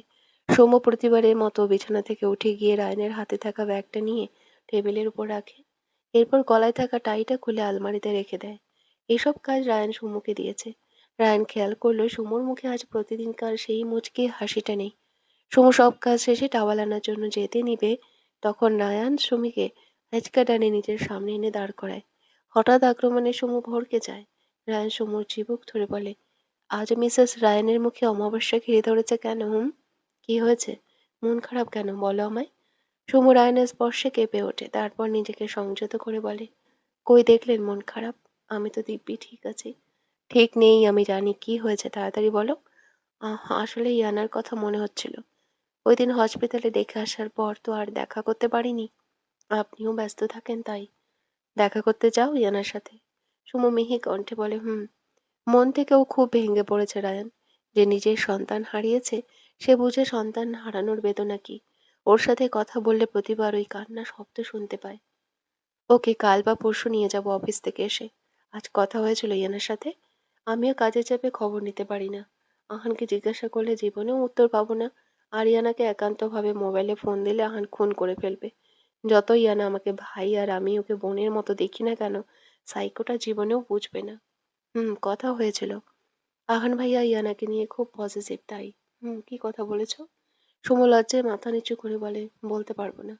সুমু প্রতিবারের মতো বিছানা থেকে উঠে গিয়ে রায়ানের হাতে থাকা ব্যাগটা নিয়ে টেবিলের উপর রাখে। এরপর গলায় থাকা টাইটা খুলে আলমারিতে রেখে দেয়। এসব কাজ রায়ান সুমুকে দিয়েছে। রায়ান খেয়াল করলো সুমুর মুখে আজ প্রতিদিনকার সেই মুচকি হাসিটা নেই। সুমু সব কাজ শেষে টাওয়াল আনার জন্য যেতে নিবে, তখন রায়ান সুমিকে হেঁচকা টানে নিজের সামনে এনে দাঁড় করায়। হঠাৎ আক্রমণে সুমু ভড়কে যায়। রায়ান সুমুর চিবুক ধরে বলে, আজ মিসেস রায়ানের মুখে অমাবস্যা ঘিরে ধরেছে কেন? কি হয়েছে? মন খারাপ কেন বলো আমায়? সুমু রায়ানের স্পর্শে কেঁপে ওঠে, তারপর নিজেকে সংযত করে বলে, কই দেখলেন মন খারাপ? আমি তো দিব্যি ঠিক আছি। ঠিক নেই আমি জানি, কি হয়েছে তাড়াতাড়ি বলো। আসলে ইয়ানার কথা মনে হচ্ছিল। ওই দিন হসপিটালে দেখে আসার পর তো আর দেখা করতে পারিনি। আপনিও ব্যস্ত থাকেন তাই। দেখা করতে যাও ইয়ানার সাথে? সুমু মিহি কণ্ঠে বলে, হুম। মন থেকেও খুব ভেঙে পড়েছে রায়ান। যে নিজের সন্তান হারিয়েছে, সে বুঝে সন্তান হারানোর বেদনা কি। ওর সাথে কথা বললে প্রতিবার ওই কান্নার শব্দ শুনতে পায়। ওকে কাল বা পরশু নিয়ে যাব অফিস থেকে এসে। আজ কথা হয়েছিল ইয়ানার সাথে। আমিও কাজের চাপে খবর নিতে পারি না। আহানকে জিজ্ঞাসা করলে জীবনেও উত্তর পাবো না। আর ইয়ানাকে একান্তভাবে মোবাইলে ফোন দিলে আহান খুন করে ফেলবে। যতই ইয়ানা আমাকে ভাই আর আমি ওকে বোনের মতো দেখি না কেন, সাইকোটা জীবনেও বুঝবে না। কথা হয়েছিল। আহান ভাইয়া ইয়ানাকে নিয়ে খুব পজিটিভ তাই। কি কথা বলেছো? সুমো লজ্জায় মাথা নিচু করে বলে, বলতে পারবো না।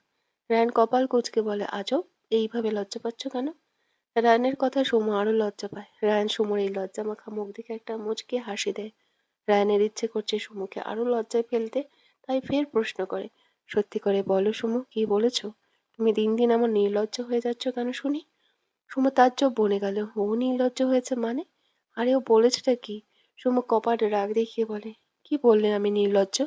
রায়ান কপাল কুঁচকে বলে, আজব, এইভাবে লজ্জা পাচ্ছ কেন? রায়ানের কথা সুমো আরো লজ্জা পায়। রায়ান সুমোর এই লজ্জা মাখা মুখ দেখে একটা মুচকি হাসি দেয়। রায়ানের ইচ্ছে করছে সুমোকে আরো লজ্জায় ফেলতে, তাই ফের প্রশ্ন করে, সত্যি করে বলো সুমো, কি বলেছ? তুমি দিন দিন আমার নির্লজ্জ হয়ে যাচ্ছ কেন শুনি? সুমো তাজ্জব বনে গেল, ও নির্লজ্জ হয়েছে মানে? আরে ও বলেছেটা কি? সুমো কপাট রাগ দেখিয়ে বলে, কি বললে আমি নির্লজ্জ?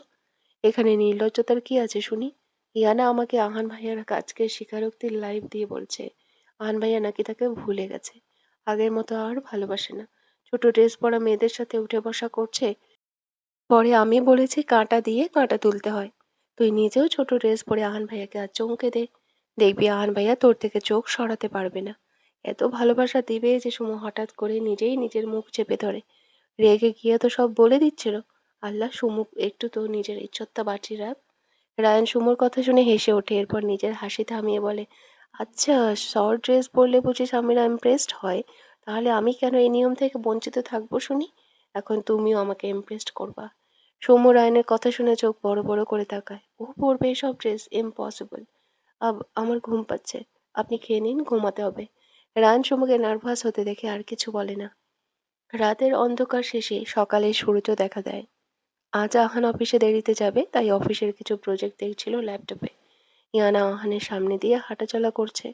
এখানে নির্লজ্জতার কি আছে শুনি? ইয়ানা আমাকে আহান ভাইয়ার আজকের স্বীকারোক্তির লাইভ দিয়ে বলছে আহান ভাইয়া নাকি তাকে ভুলে গেছে, আগের মতো আর ভালোবাসে না, ছোট ড্রেস পরা মেয়েদের সাথে উঠে বসা করছে। পরে আমি বলেছি কাঁটা দিয়ে কাঁটা তুলতে হয়। তুই নিজেও ছোট ড্রেস পরে আহান ভাইয়াকে আর চমকে দে, দেখবি আহান ভাইয়া তোর থেকে চোখ সরাতে পারবে না। এত ভালোবাসা দিবে যে সুমো হঠাৎ করে নিজেই নিজের মুখ চেপে ধরে। রেগে গিয়ে তো সব বলে দিচ্ছিল। আল্লাহ, সুমু একটু তো নিজের ইজ্জতটা বাঁচিয়ে রাখ। রায়ান সুমোর কথা শুনে হেসে ওঠে, এরপর নিজের হাসি থামিয়ে বলে, আচ্ছা, শর্ট ড্রেস পরলে বুঝি স্বামীরা ইমপ্রেসড হয়? তাহলে আমি কেন এই নিয়ম থেকে বঞ্চিত থাকবো শুনি? এখন তুমিও আমাকে ইমপ্রেসড করবা। সৌম্য রায়নের কথা শুনে চোখ বড় বড় করে তাকায়। ও পরবে এসব ড্রেস? ইম্পসিবল। আমার ঘুম পাচ্ছে, আপনি খেয়ে নিন, ঘুমাতে হবে। রায়ান সৌম্যকে নার্ভাস হতে দেখে আর কিছু বলে না। রাতের অন্ধকার শেষে সকালে সূর্য দেখা দেয়। আজ আহান অফিসে দেরিতে যাবে, তাই অফিসের কিছু প্রজেক্ট দেখছিল ল্যাপটপে। ইয়ানা আহানের সামনে দিয়ে হাঁটাচলা করছে।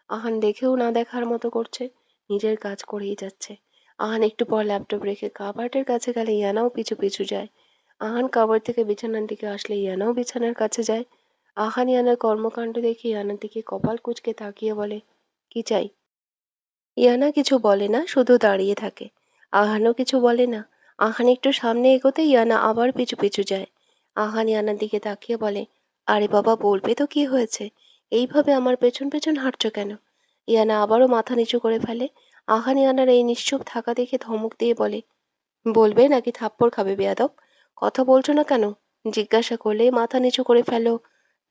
আহান দেখেও না দেখার মতো করছে, নিজের কাজ করেই যাচ্ছে। আহান একটু পর ল্যাপটপ রেখে কাবার্ডের কাছে গেলে ইয়ানাও পিছু পিছু যায়। আহান কাবার্ড থেকে বিছানার দিকে আসলে ইয়ানাও বিছানার কাছে যায়। আহান ইয়ানার কর্মকাণ্ড দেখে ইয়ানার দিকে কপাল কুঁচকে তাকিয়ে বলে, কি চাই? ইয়ানা কিছু বলে না, শুধু দাঁড়িয়ে থাকে। আহানও কিছু বলে না। আহান একটু সামনে এগোতে ইয়ানা আবার পিছু পিছু যায়। আহান ইয়ানার দিকে তাকিয়ে বলে, আরে বাবা, বলবে তো কি হয়েছে? এইভাবে আমার পেছন পেছন হাঁটছো কেন? ইয়ানা আবারও মাথা নিচু করে ফেলে। আহান ইয়ানার এই নিশ্চুপ থাকা দেখে ধমক দিয়ে বলে, বলবে নাকি থাপ্পড় খাবে বেয়াদব? কথা বলছো না কেন? জিজ্ঞাসা করলে মাথা নিচু করে ফেলো।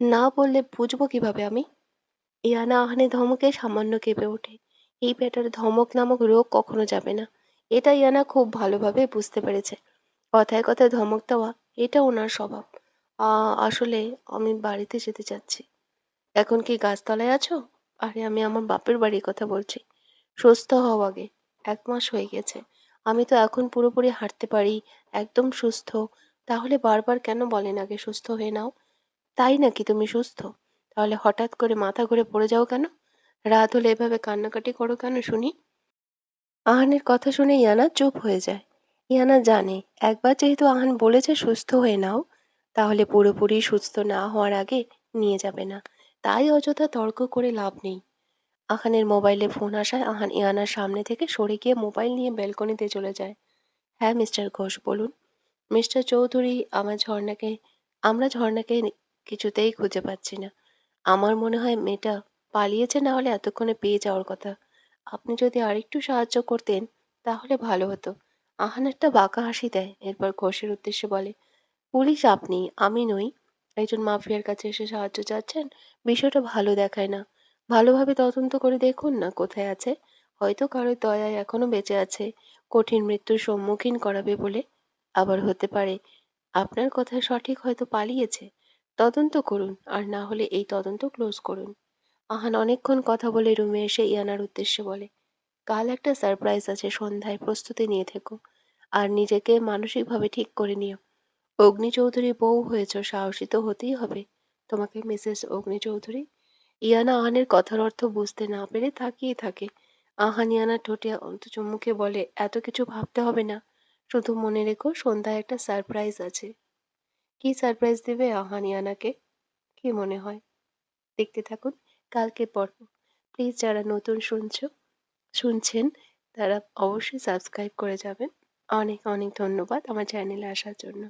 না বললে বুঝবো কিভাবে আমি? ইয়ানা আহানের ধমকে সামান্য কেঁপে ওঠে। এই ব্যাটার ধমক নামক রোগ কখনো যাবে না। এটা ইয়ানা খুব ভালোভাবে বুঝতে পেরেছে। কথায় কথায় ধমক দেওয়া, এটা ওনার স্বভাব। আসলে আমি বাড়িতে যেতে চাচ্ছি। এখন কি গাছতলায় আছো? আরে আমি আমার বাপের বাড়ির কথা বলছি। সুস্থ হও আগে। 1 মাস হয়ে গেছে। আমি তো এখন পুরোপুরি হাঁটতে পারি, একদম সুস্থ। তাহলে বারবার কেন বলেন আগে সুস্থ হয়ে নাও? তাই নাকি তুমি সুস্থ? তাহলে হঠাৎ করে মাথা ঘুরে পড়ে যাও কেন? রাত হলে এভাবে কান্নাকাটি করো কেন শুনি? আহানের কথা শুনে ইয়ানা চুপ হয়ে যায়। ইয়ানা জানে, একবার যেহেতু আহান বলেছে সুস্থ হয়ে নাও, তাহলে পুরোপুরি সুস্থ না হওয়ার আগে নিয়ে যাবে না। তাই অযথা তর্ক করে লাভ নেই। আহানের মোবাইলে ফোন আসায় আহান ইয়ানার সামনে থেকে সরে গিয়ে মোবাইল নিয়ে ব্যালকনিতে চলে যায়। হ্যাঁ মিস্টার ঘোষ, বলুন। মিস্টার চৌধুরী, আমরা ঝর্ণাকে কিছুতেই খুঁজে পাচ্ছি না। আমার মনে হয় মেয়েটা পালিয়েছে, না হলে এতক্ষণে পেয়ে যাওয়ার কথা। আপনি যদি আরেকটু সাহায্য করতেন তাহলে ভালো হতো। আহান একটা বাঁকা হাসি দেয়, এরপর ঘোষের উদ্দেশ্যে বলে, পুলিশ আপনি, আমি নই। একজন মাফিয়ার কাছে এসে সাহায্য চাচ্ছেন, বিষয়টা ভালো দেখায় না। ভালোভাবে তদন্ত করে দেখুন না কোথায় আছে। হয়তো কারোর দয়ায় এখনো বেঁচে আছে, কঠিন মৃত্যুর সম্মুখীন করাবে বলে। আবার হতে পারে আপনার কথা সঠিক, হয়তো পালিয়েছে। তদন্ত করুন, আর না হলে এই তদন্ত ক্লোজ করুন। আহান অনেকক্ষণ কথা বলে রুমে এসে ইয়ানার উদ্দেশ্যে বলে, কাল একটা সারপ্রাইজ আছে, সন্ধ্যায় প্রস্তুতি নিয়ে থেকো। আর নিজেকে মানসিকভাবে ঠিক করে নিও। অগ্নি চৌধুরী বউ হয়েছ, সাহসী তো হতেই হবে তোমাকে, মিসেস অগ্নি চৌধুরী। ইয়ানা আহানের কথার অর্থ বুঝতে না পেরে তাকিয়ে থাকে। আহান ইয়ানার ঠোঁটে চুমুকে বলে, এত কিছু ভাবতে হবে না, শুধু মনে রেখো সন্ধ্যায় একটা সারপ্রাইজ আছে। কি সারপ্রাইজ দেবে আহান ইয়ানাকে? কি মনে হয়? দেখতে থাকুন কালকের পর্ব। প্লিজ যারা নতুন শুনছেন তারা অবশ্যই সাবস্ক্রাইব করে যাবেন। অনেক অনেক ধন্যবাদ আমার চ্যানেলে আসার জন্য।